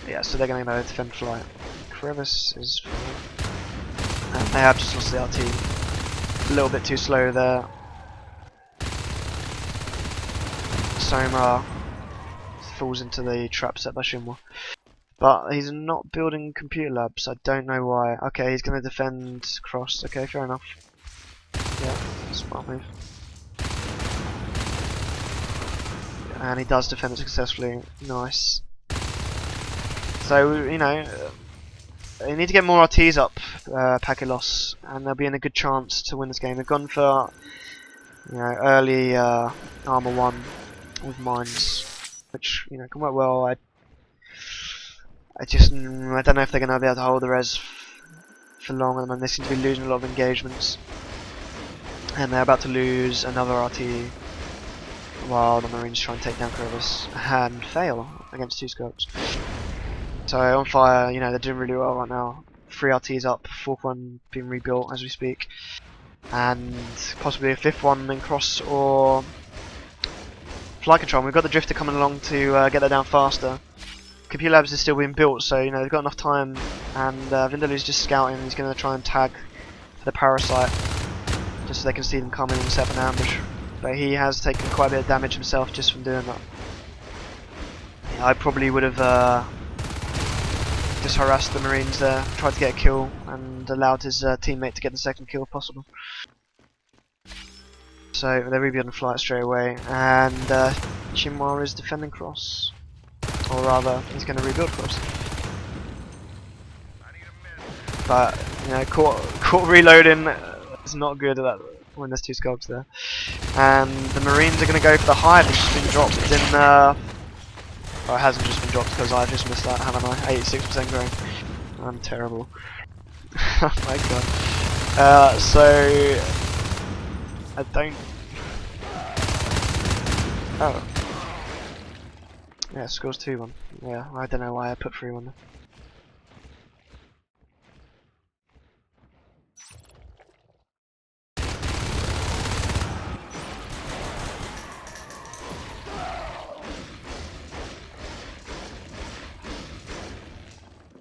Yeah, so they're going to go defend Flight. Crevice is fine. And they have just lost the RT. A little bit too slow there. Soma falls into the trap set by Shinwa. But he's not building computer labs, I don't know why. Okay, he's going to defend cross, okay, fair enough. Yeah, smart move. And he does defend it successfully, nice. So, you know, they need to get more RTs up, Pakilos, and they'll be in a good chance to win this game. They've gone for, you know, early armor 1 with mines, which, you know, can work well. I don't know if they're going to be able to hold the res for long, and they seem to be losing a lot of engagements, and they're about to lose another RT while the Marines try and take down Crevice and fail against 2 scopes. So onFire, you know, they're doing really well right now. 3 RTs up, 4th one being rebuilt as we speak, and possibly a 5th one in cross or flight control. We've got the drifter coming along to get that down faster. Computer labs is still being built, so you know they've got enough time. And Vindaloo's just scouting. He's going to try and tag the parasite, just so they can see them coming and set up an ambush. But he has taken quite a bit of damage himself just from doing that. Yeah, I probably would have just harassed the Marines there, tried to get a kill, and allowed his teammate to get the 2nd kill if possible. So they're rebuilding Flight straight away, and Shinwa is defending cross. Or rather, he's going to rebuild cross. But, you know, caught reloading It's not good at that when there's 2 skulks there. And the Marines are going to go for the hive that's just been dropped in... oh, it hasn't just been dropped because I've just missed that, haven't I? 86% growing. I'm terrible. Oh my god. So... I don't... Oh. Yeah, scores 2-1. Yeah, I don't know why I put 3-1 there.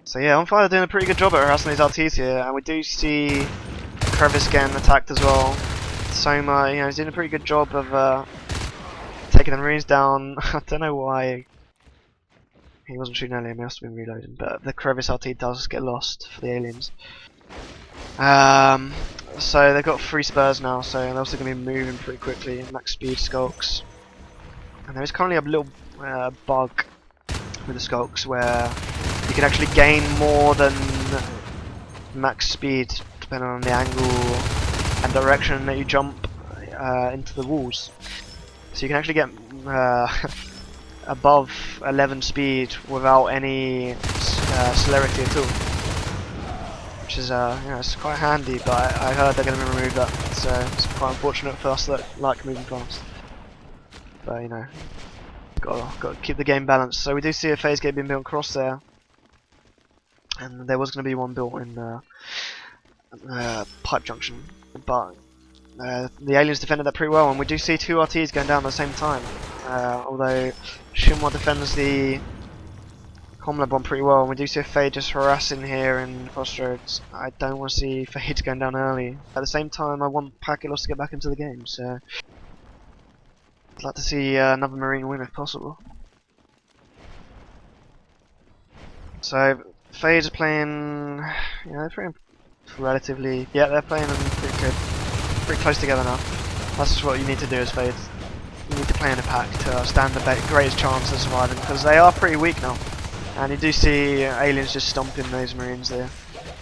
So yeah, onFire doing a pretty good job at harassing these RTs here, and we do see Crevice getting attacked as well. Soma, you know, he's doing a pretty good job of taking the Marines down. I don't know why he wasn't shooting earlier, he must have been reloading, but the Crevice RT does get lost for the aliens. So they've got 3 spurs now, so they're also going to be moving pretty quickly, max speed skulks. And there is currently a little bug with the skulks where you can actually gain more than max speed depending on the angle and direction that you jump into the walls. So you can actually get above 11 speed without any celerity at all, which is you know, it's quite handy. But I heard they're going to remove that, so it's quite unfortunate for us that like moving fast. But you know, got to keep the game balanced. So we do see a phase gate being built across there, and there was going to be one built in pipe junction, but the aliens defended that pretty well, and we do see 2 RTs going down at the same time. Although Shinwa defends the Comlab one pretty well, and we do see a Fade just harassing here in Crossroads. I don't want to see Fade going down early. At the same time, I want Pakilos to get back into the game, so I'd like to see another Marine win if possible. So Fade's playing, you know, they're playing relatively, yeah, they're playing pretty good, pretty close together now. That's just what you need to do as Fade. You need to play in a pack to stand the greatest chance of surviving, because they are pretty weak now. And you do see aliens just stomping those Marines there.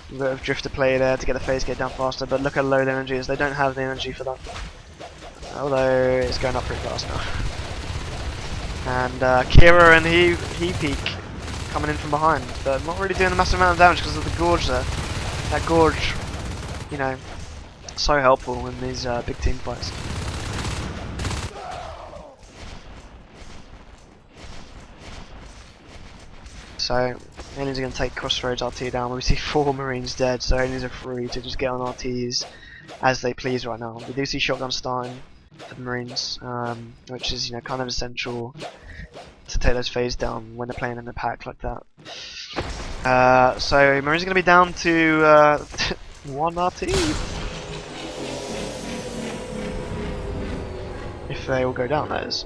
A bit of drifter play there to get the phase gate down faster, but look how low the energy is. They don't have the energy for that. Although it's going up pretty fast now. And Kira and he peak coming in from behind, but not really doing a massive amount of damage because of the gorge there. That gorge, you know, so helpful in these big team fights. So aliens are going to take Crossroads RT down. We see 4 Marines dead, so aliens are free to just get on RTs as they please right now. We do see shotgun starting for the Marines, which is, you know, kind of essential to take those phase down when they're playing in a pack like that. So Marines are going to be down to 1 RT if they all go down, that is.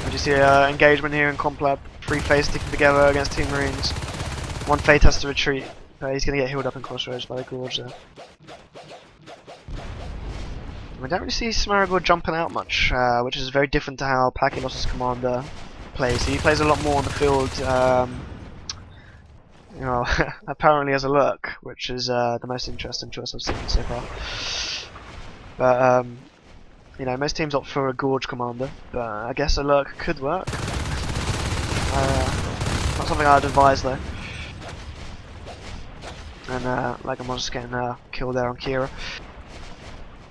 We just see engagement here in Comp Lab. 3 phase sticking together against 2 Marines. 1 Fate has to retreat, but he's going to get healed up in Crossroads by the gorge there. We don't really see Smaragd jumping out much, which is very different to how Pakilos' commander plays. He plays a lot more on the field, you know, apparently as a lurk, which is the most interesting choice I've seen so far. But you know, most teams opt for a gorge commander, but I guess a lurk could work. Not something I'd advise though. And like I'm just getting killed there on Kira.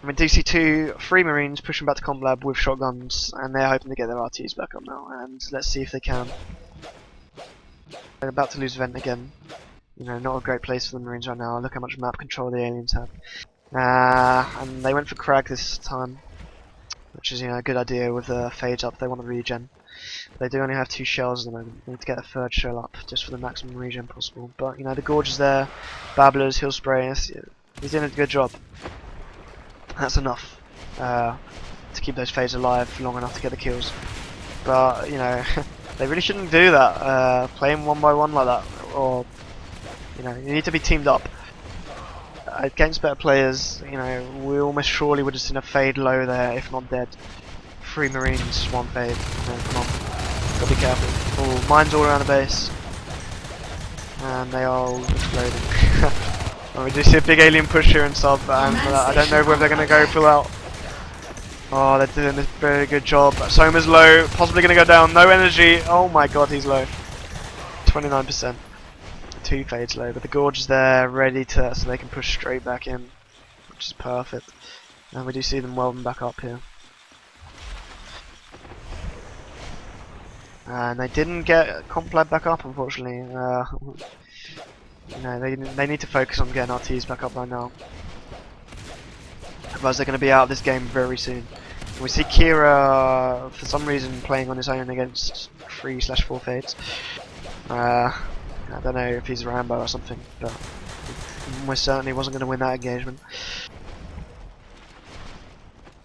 I mean, DC2, 3 Marines pushing back to Comp Lab with shotguns, and they're hoping to get their RTs back up now. And let's see if they can. They're about to lose Vent again. You know, not a great place for the Marines right now. Look how much map control the aliens have. And they went for Crag this time, which is, you know, a good idea with the Fades up. They want to regen. They do only have 2 shells at the moment. They need to get a 3rd shell up just for the maximum regen possible. But you know, the gorge is there, Babblers, Hill Spray. He's doing a good job. That's enough to keep those Fades alive long enough to get the kills. But you know, they really shouldn't do that. Playing 1 by 1 like that, or you know, you need to be teamed up. Against better players, you know, we almost surely would have seen a Fade low there, if not dead. 3 Marines, 1 Fade. No, come on. Gotta be careful. Oh, mines all around the base. And they are all exploding. Oh, we do see a big alien push here in sub, and I don't know whether they're going to go full out. Oh, they're doing a very good job. Soma's low, possibly going to go down. No energy. Oh my god, he's low. 29%. 2 fades low, but the Gorge is there, ready to, so they can push straight back in, which is perfect. And we do see them welding back up here. And they didn't get Complab back up, unfortunately. You know, they need to focus on getting RTs back up right now. Otherwise they're going to be out of this game very soon. And we see Kira, for some reason, playing on his own against 3/4 fades. I don't know if he's Rambo or something, but he most certainly wasn't going to win that engagement.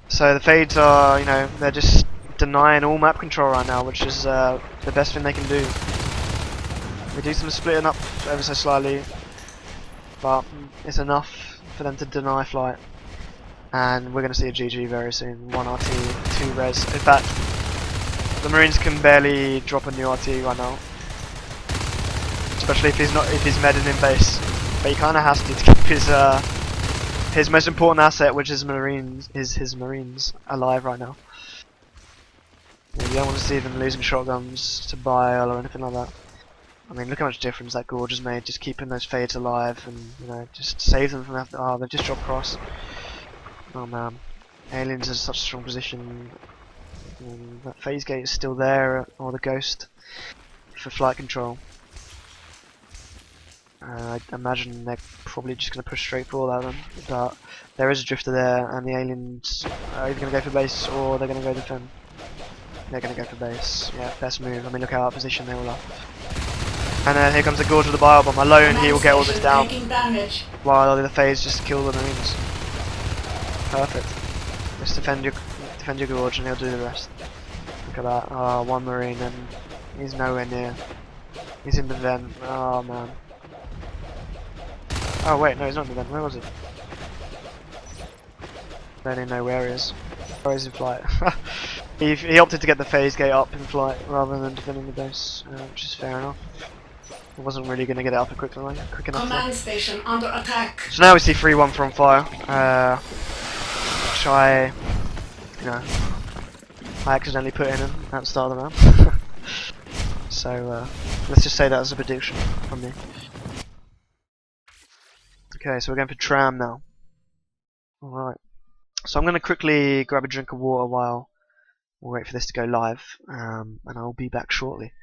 So the fades are, you know, they're just denying all map control right now, which is the best thing they can do. We do some splitting up ever so slightly, but it's enough for them to deny flight. And we're going to see a GG very soon. 1 RT, 2 res. In fact, the Marines can barely drop a new RT right now, especially if he's medding in base. But he kind of has to keep his most important asset, which is his Marines, alive right now. You don't want to see them losing shotguns to Bile or anything like that. I mean, look how much difference that Gorge has made, just keeping those fades alive and, you know, just save them from having. Oh, they've just dropped cross. Oh man, Aliens is such a strong position. That phase gate is still there, or the Ghost for flight control. I imagine they're probably just going to push straight for all of them, but there is a drifter there, and the Aliens are either going to go for base or they're going to go defend. They're going to go for base. Yeah, best move. I mean, look how out of position they all are. And here comes the Gorge with the Bile Bomb. Alone, he will get all this down, while the phase just kill the Marines. Perfect. Just defend your Gorge and he'll do the rest. Look at that. Oh, 1 Marine and he's nowhere near. He's in the vent. Oh man. Oh wait, no, he's not in the vent. Where was he? I don't even know where he is. Where is he in flight? he opted to get the phase gate up in flight rather than defending the base, which is fair enough. I wasn't really going to get it up quick enough. Command station under attack. So now we see 3-1 from onFire. Which I accidentally put in at the start of the round. So let's just say that as a prediction from me. Okay, so we're going for tram now. Alright. So I'm going to quickly grab a drink of water while we wait for this to go live, and I'll be back shortly.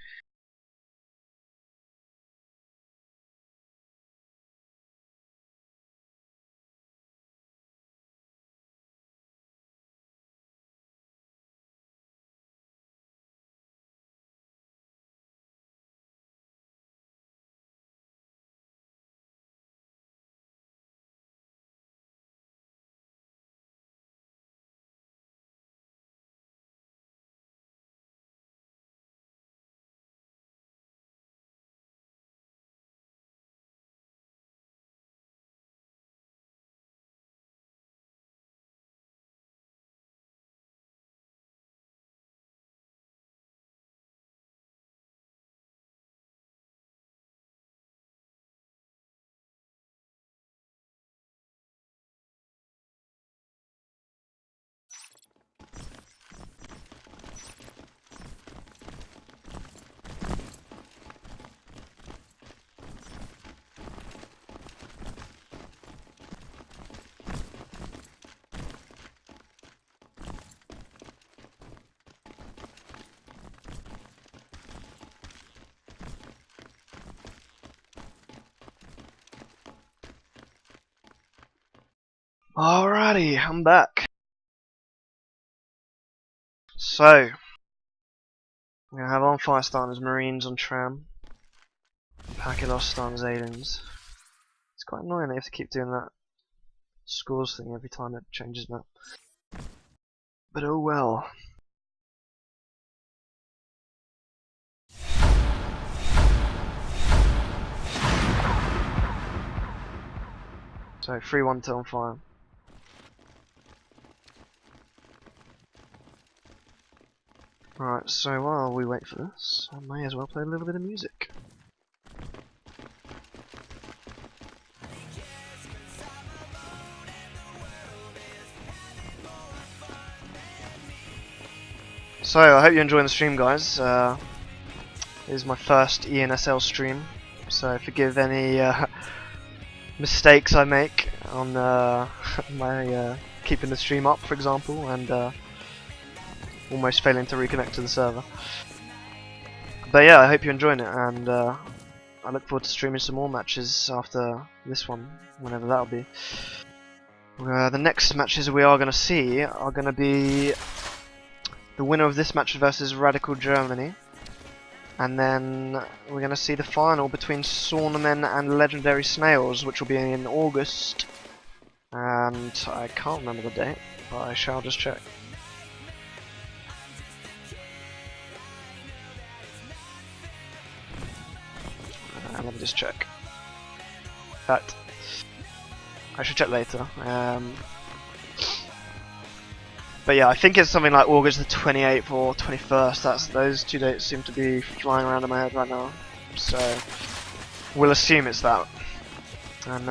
Alrighty, I'm back. So, we're going to have onFire starting as Marines on tram, Pakilos starting as Aliens. It's quite annoying they have to keep doing that scores thing every time it changes map. But oh well. So 3-1 to onFire. Right, so while we wait for this, I may as well play a little bit of music. So I hope you're enjoying the stream, guys. This is my first ENSL stream, so forgive any mistakes I make on my keeping the stream up, for example, and almost failing to reconnect to the server. But yeah, I hope you're enjoying it, and I look forward to streaming some more matches after this one, whenever that'll be. The next matches we are going to see are going to be the winner of this match versus Radical Germany, and then we're going to see the final between Saunamen and Legendary Snails, which will be in August, and I can't remember the date, but I shall just check. Let me just check. In fact, I should check later. But yeah, I think it's something like August the 28th or 21st. Those two dates seem to be flying around in my head right now. So we'll assume it's that. And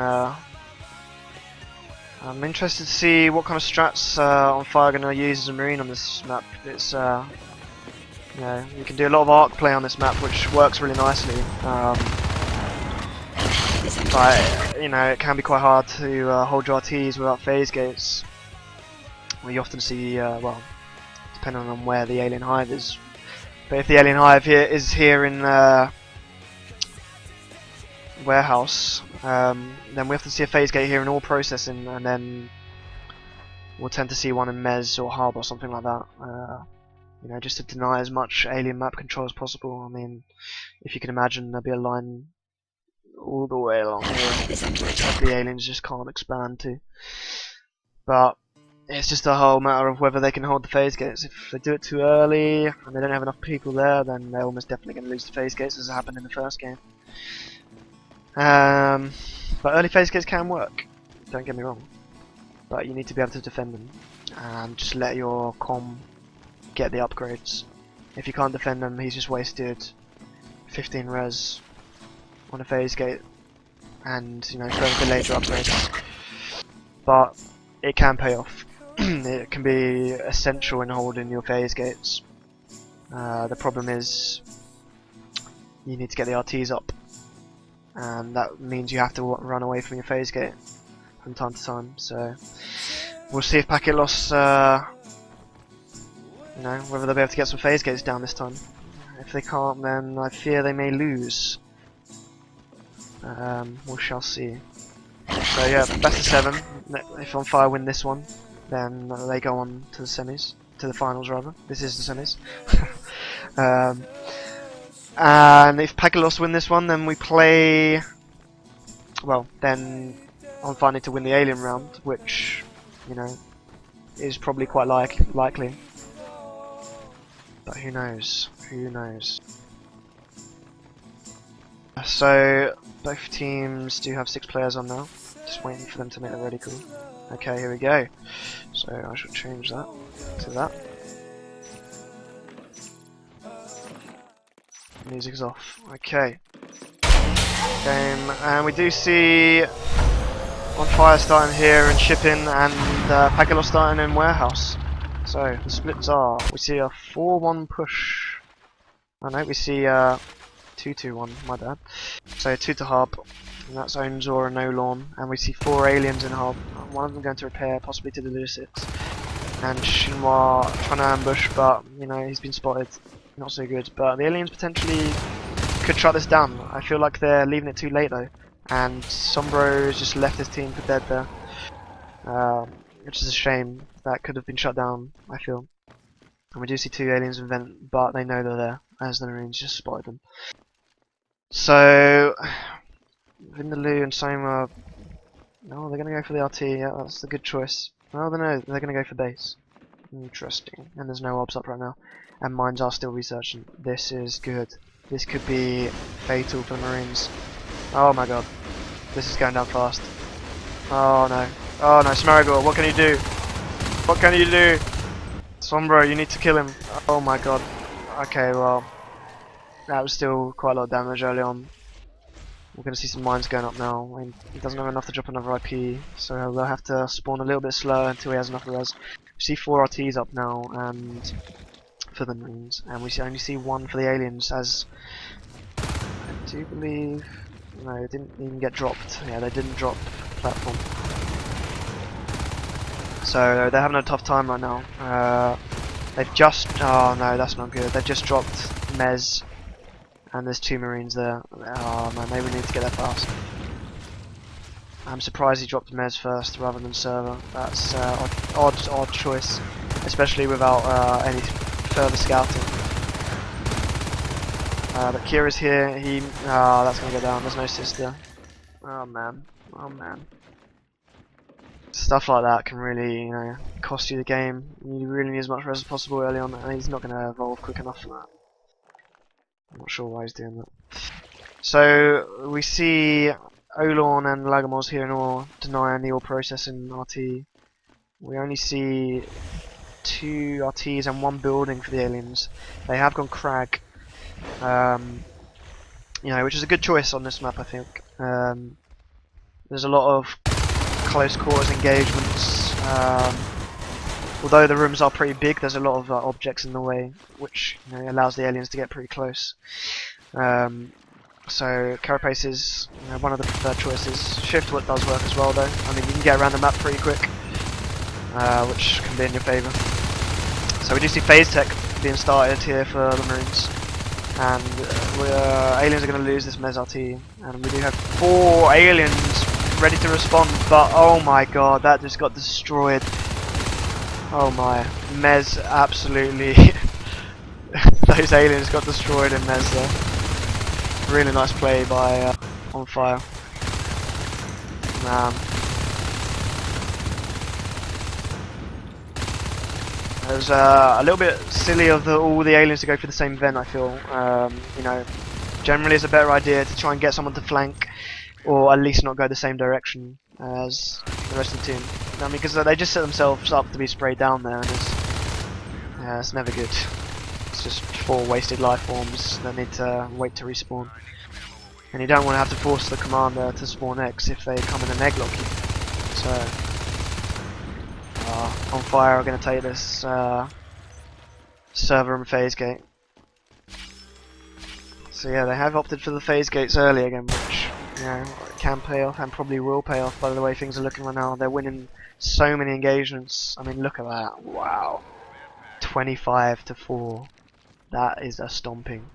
I'm interested to see what kind of strats onFire are going to use as a marine on this map. It's you know, you can do a lot of arc play on this map, which works really nicely. But you know, it can be quite hard to hold your RTs without phase gates. You often see, well, depending on where the alien hive is. But if the alien hive is here in warehouse, then we often see a phase gate here in all processing, and then we'll tend to see one in Mez or Harbour or something like that. You know, just to deny as much alien map control as possible. I mean, if you can imagine, there'll be a line all the way along here that the aliens just can't expand to. But it's just a whole matter of whether they can hold the phase gates. If they do it too early and they don't have enough people there, then they're almost definitely going to lose the phase gates, as happened in the first game. But early phase gates can work, don't get me wrong, but you need to be able to defend them and just let your comm get the upgrades. If you can't defend them, he's just wasted 15 res on a phase gate and, you know, further delayed your upgrades. But it can pay off. It can be essential in holding your phase gates. The problem is you need to get the RTs up, and that means you have to run away from your phase gate from time to time. So we'll see if packet loss, you know, whether they'll be able to get some phase gates down this time. If they can't, then I fear they may lose. We shall see. So yeah, best of 7. If onFire win this one, then they go on to the semis, to the finals rather. This is the semis. And if Pagalos win this one, then we play. Well, then onFire need to win the alien round, which, you know, is probably quite likely. But who knows? Who knows? So both teams do have 6 players on now. Just waiting for them to make the ready call. Okay, here we go. So I shall change that to that. Music's off. Okay. Game, and we do see onFire starting here and shipping, and Pagalos starting in warehouse. So the splits are: we see a 4-1 push. Oh no, we see 2-2-1. My bad. So 2 to hub. And that's Onzor, no lawn, and we see 4 aliens in hub. One of them going to repair, possibly to the Lucix. And Shinwa trying to ambush, but you know, he's been spotted. Not so good. But the aliens potentially could shut this down. I feel like they're leaving it too late though. And Sombro's just left his team for dead there. Which is a shame. That could have been shut down, I feel. And we do see 2 aliens in vent, but they know they're there, as the Marines just spotted them. So Vindaloo and Soma, no, they're going to go for the RT, yeah, that's a good choice. No, they're going to go for base. Interesting. And there's no obs up right now. And mines are still researching. This is good. This could be fatal for the Marines. Oh my god. This is going down fast. Oh no. Oh no, Smaragor, what can you do? What can you do? Sombro, you need to kill him. Oh my god. Okay, well, that was still quite a lot of damage early on. We're going to see some mines going up now. I mean, he doesn't have enough to drop another IP, so they'll have to spawn a little bit slower until he has enough res. We see 4 RTs up now, and for the Marines, and we only see one for the aliens, as I do believe. No, it didn't even get dropped. Yeah, they didn't drop platform. So they're having a tough time right now. They've just. Oh no, that's not good. They've just dropped Mez, and there's 2 Marines there. Oh man, they really need to get there fast. I'm surprised he dropped Mez first rather than server. That's odd choice, especially without any further scouting. But Kira's here. That's gonna go down. There's no sister. Oh man. Oh man. Stuff like that can really, cost you the game. You really need as much res as possible early on, and he's not going to evolve quick enough for that. I'm not sure why he's doing that. So we see Olorn and Lagomor's here in ore, denying the ore processing RT. We only see 2 RTs and 1 building for the aliens. They have gone crag, which is a good choice on this map, I think. There's a lot of close quarters engagements. Although the rooms are pretty big, there's a lot of objects in the way, which allows the aliens to get pretty close. So Carapace is one of the preferred choices. Shift what does work as well, though. I mean, you can get around the map pretty quick, which can be in your favour. So we do see phase tech being started here for the Marines, and aliens are going to lose this Mez RT, and we do have 4 aliens ready to respond, but oh my god, that just got destroyed. Oh my, Mez absolutely those aliens got destroyed in Mez there. Really nice play by onFire. Man, it was a little bit silly of all the aliens to go for the same vent, I feel. Generally it's a better idea to try and get someone to flank, or at least not go the same direction as the rest of the team. I mean, because they just set themselves up to be sprayed down there, and it's never good. It's just 4 wasted life forms that need to wait to respawn. And you don't want to have to force the commander to spawn X if they come in and egg lock you. So, onFire are going to take this server and phase gate. So yeah, they have opted for the phase gates early again, which can pay off and probably will pay off by the way things are looking right now. They're winning so many engagements. I mean, look at that. Wow. 25-4. That is a stomping.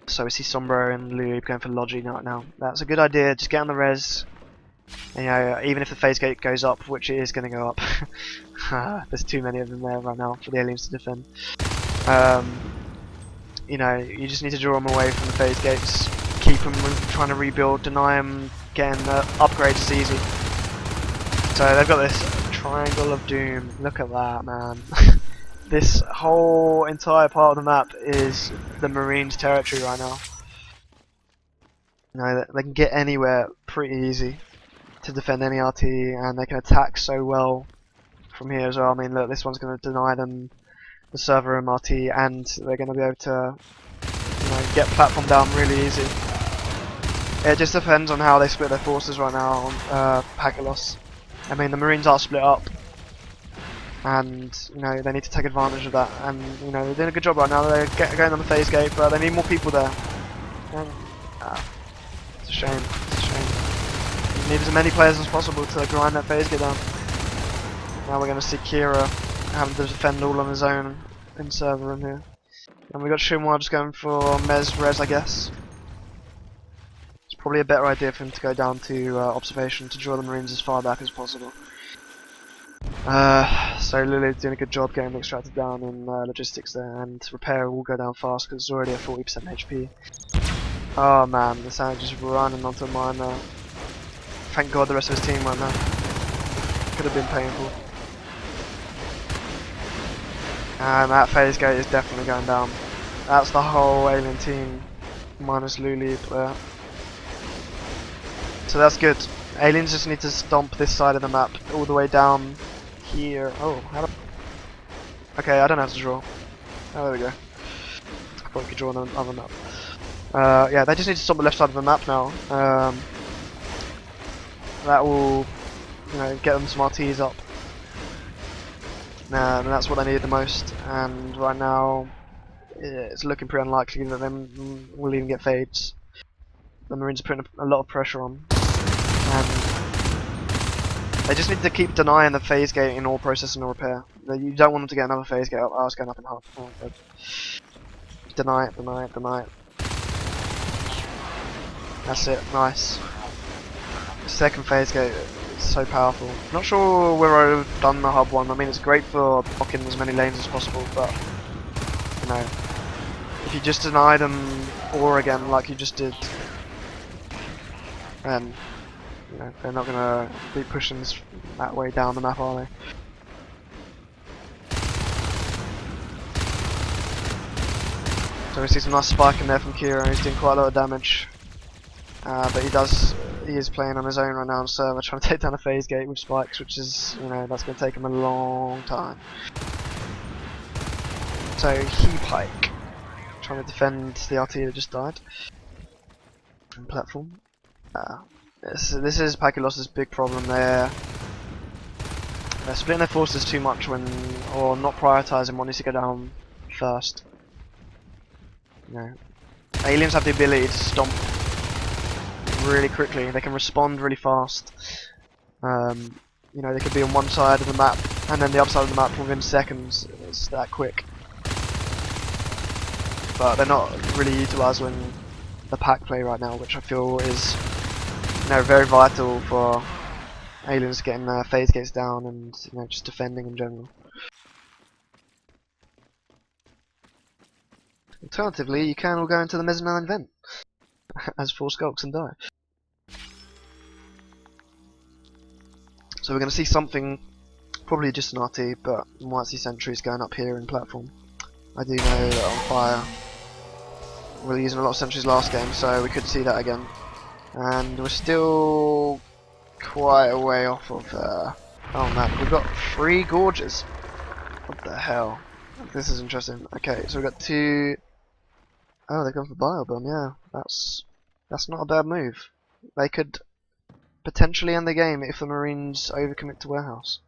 So we see Sombro and Lube going for Logi now. That's a good idea. Just get on the res. And, even if the phase gate goes up, which it is going to go up. There's too many of them there right now for the aliens to defend. You just need to draw them away from the phase gates, keep them trying to rebuild, deny them getting upgrades is easy. So they've got this triangle of doom. Look at that, man. This whole entire part of the map is the Marines' territory right now. They can get anywhere pretty easy to defend any RT, and they can attack so well from here as well. I mean, look, this one's going to deny them the server MRT, and they're going to be able to get platform down really easy. It just depends on how they split their forces right now on Pakilos. I mean, the Marines are split up, and they need to take advantage of that. And they're doing a good job right now. They're going on the phase gate, but they need more people there. And, it's a shame. It's a shame. You need as many players as possible to grind that phase gate down. Now we're going to see Kira having to defend all on his own in server room here. And we got Shinwa just going for Mez res, I guess. It's probably a better idea for him to go down to observation to draw the Marines as far back as possible. So Lily's doing a good job getting extracted down in logistics there, and repair will go down fast because it's already at 40% HP. Oh man, the Sand just running onto mine now. Thank god the rest of his team went now. Could have been painful. And that phase gate is definitely going down. That's the whole alien team minus Lulu there. So that's good. Aliens just need to stomp this side of the map all the way down here. Oh, how do okay, I don't have to draw. Oh, there we go. I thought we could draw on the other map. Yeah, they just need to stomp the left side of the map now. That will, get them some RTs up. And that's what they need the most. And right now, it's looking pretty unlikely that they will even get fades. The Marines are putting a lot of pressure on, and they just need to keep denying the phase gate in all processing or repair. You don't want them to get another phase gate up. Oh, it's going up in half. Oh, good. Deny it, deny it, deny it. That's it, nice. The second phase gate is so powerful. Not sure where I've done the hub one. I mean, it's great for blocking as many lanes as possible, but you know, if you just deny them ore again like you just did, then you know they're not gonna be pushing this that way down the map, are they? So we see some nice spike in there from Kira. He's doing quite a lot of damage, but he is playing on his own right now on server, trying to take down a phase gate with spikes, which is, you know, that's going to take him a long time. So he pike trying to defend the RT that just died on platform. This is Pakulos's big problem. They're splitting their forces too much or not prioritizing what needs to go down first. You know, aliens have the ability to stomp really quickly. They can respond really fast. You know, they could be on one side of the map and then the other side of the map within seconds. It's that quick. But they're not really utilising the pack play right now, which I feel is, you know, very vital for aliens getting their phase gates down and, you know, just defending in general. Alternatively, you can all go into the mezzanine vent as 4 skulks and die. So we're going to see something, probably just an RT, but we might see sentries going up here in platform. I do know that onFire we were using a lot of sentries last game, so we could see that again. And we're still quite a way off of. Oh man, we've got 3 gorges. What the hell? This is interesting. Okay, so we've got 2. Oh, they've gone for Biobomb, yeah. That's not a bad move. They could potentially end the game if the Marines overcommit to warehouse.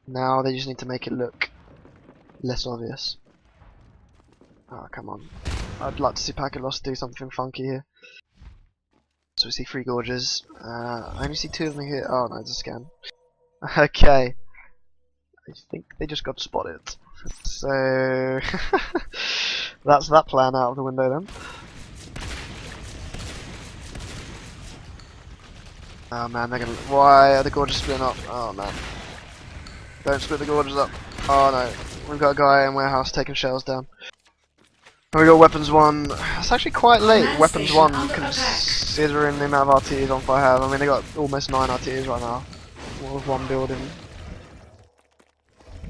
Now they just need to make it look less obvious. Oh, come on. I'd like to see Pakulos do something funky here. So we see 3 gorges. I only see 2 of them here. Oh no, it's a scan. Okay. I think they just got spotted. So that's that plan out of the window then. Oh man, they're gonna. Why are the gorges splitting up? Oh man. Don't split the gorges up. Oh no. We've got a guy in warehouse taking shells down. And we got weapons 1. It's actually quite late. Weapons 1 considering the amount of RTs onFire have. I mean, they got almost 9 RTs right now. All of 1 building.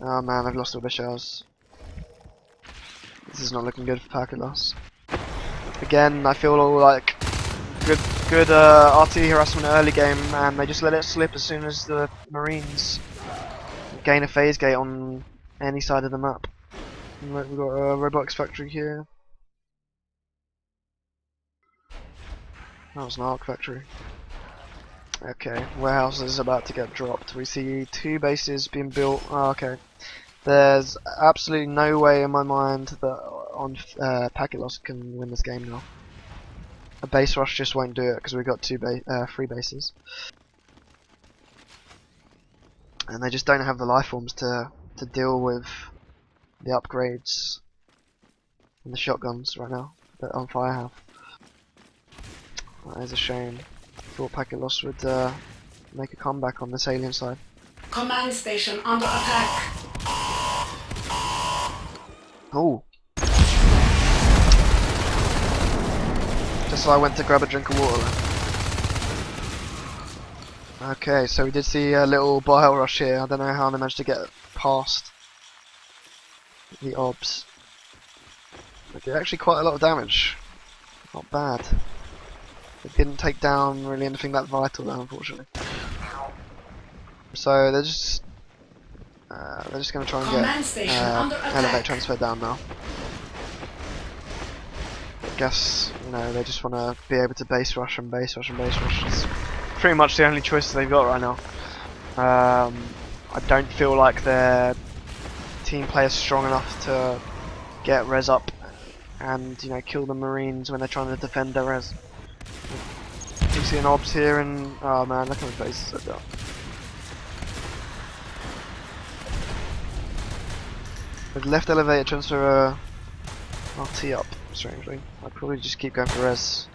Oh man, they've lost all their shells. This is not looking good for Pakulos. Again, I feel all like good RT harassment early game, and they just let it slip as soon as the Marines gain a phase gate on any side of the map. We've got a Roblox factory here. That was an arc factory. Okay, warehouse is about to get dropped. We see 2 bases being built. Oh, okay. There's absolutely no way in my mind that Pakulos can win this game now. A base rush just won't do it because we've got 3 bases. And they just don't have the life forms to deal with the upgrades and the shotguns right now that onFire have. That is a shame. I thought Pakulos would make a comeback on this alien side. Command station under attack. Oh! Just so I went to grab a drink of water then. Okay, so we did see a little bile rush here. I don't know how they managed to get past the obs. They did actually quite a lot of damage. Not bad. They didn't take down really anything that vital though, unfortunately. So they're just going to try and get elevate transfer down now. I guess, you know, they just want to be able to base rush and base rush and base rush. It's pretty much the only choice they've got right now. I don't feel like their team play is strong enough to get res up and, you know, kill the Marines when they're trying to defend their res. You see an obs here, and oh man, look at my face, so dark. With left elevator transfer RT up, strangely. I'd probably just keep going for res.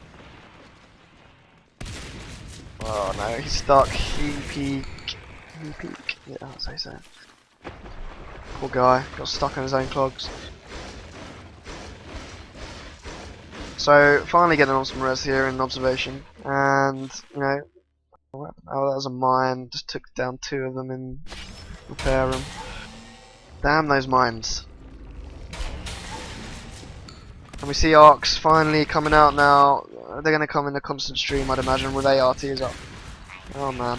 Oh no, he's stuck. He peak. Yeah, that's how you say it. Poor guy, got stuck in his own clogs. So, finally getting on some res here in observation, and, you know, oh, that was a mine, just took down 2 of them in repair room. Damn those mines. And we see arcs finally coming out now. They're going to come in a constant stream, I'd imagine, with ARTs up. Oh man.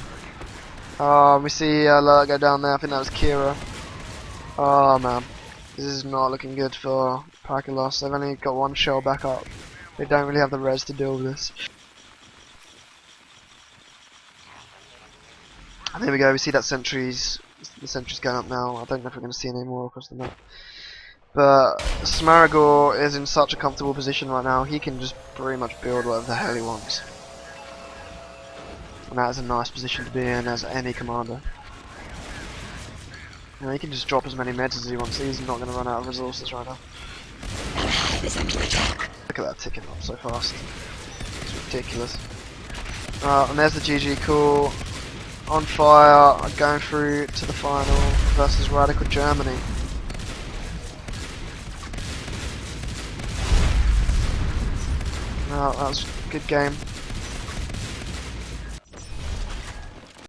Oh, we see alert go down there, I think that was Kira. Oh man. This is not looking good for Parakilos. They've only got 1 shell back up. They don't really have the res to deal with this. And here we go, we see that the sentry's going up now. I don't know if we're going to see any more across the map. But Smaragor is in such a comfortable position right now, he can just pretty much build whatever the hell he wants. And that is a nice position to be in as any commander. You know, he can just drop as many meds as he wants, he's not going to run out of resources right now. Look at that ticking up so fast. It's ridiculous. And there's the GG call. onFire going through to the final versus Radical Germany. That was a good game.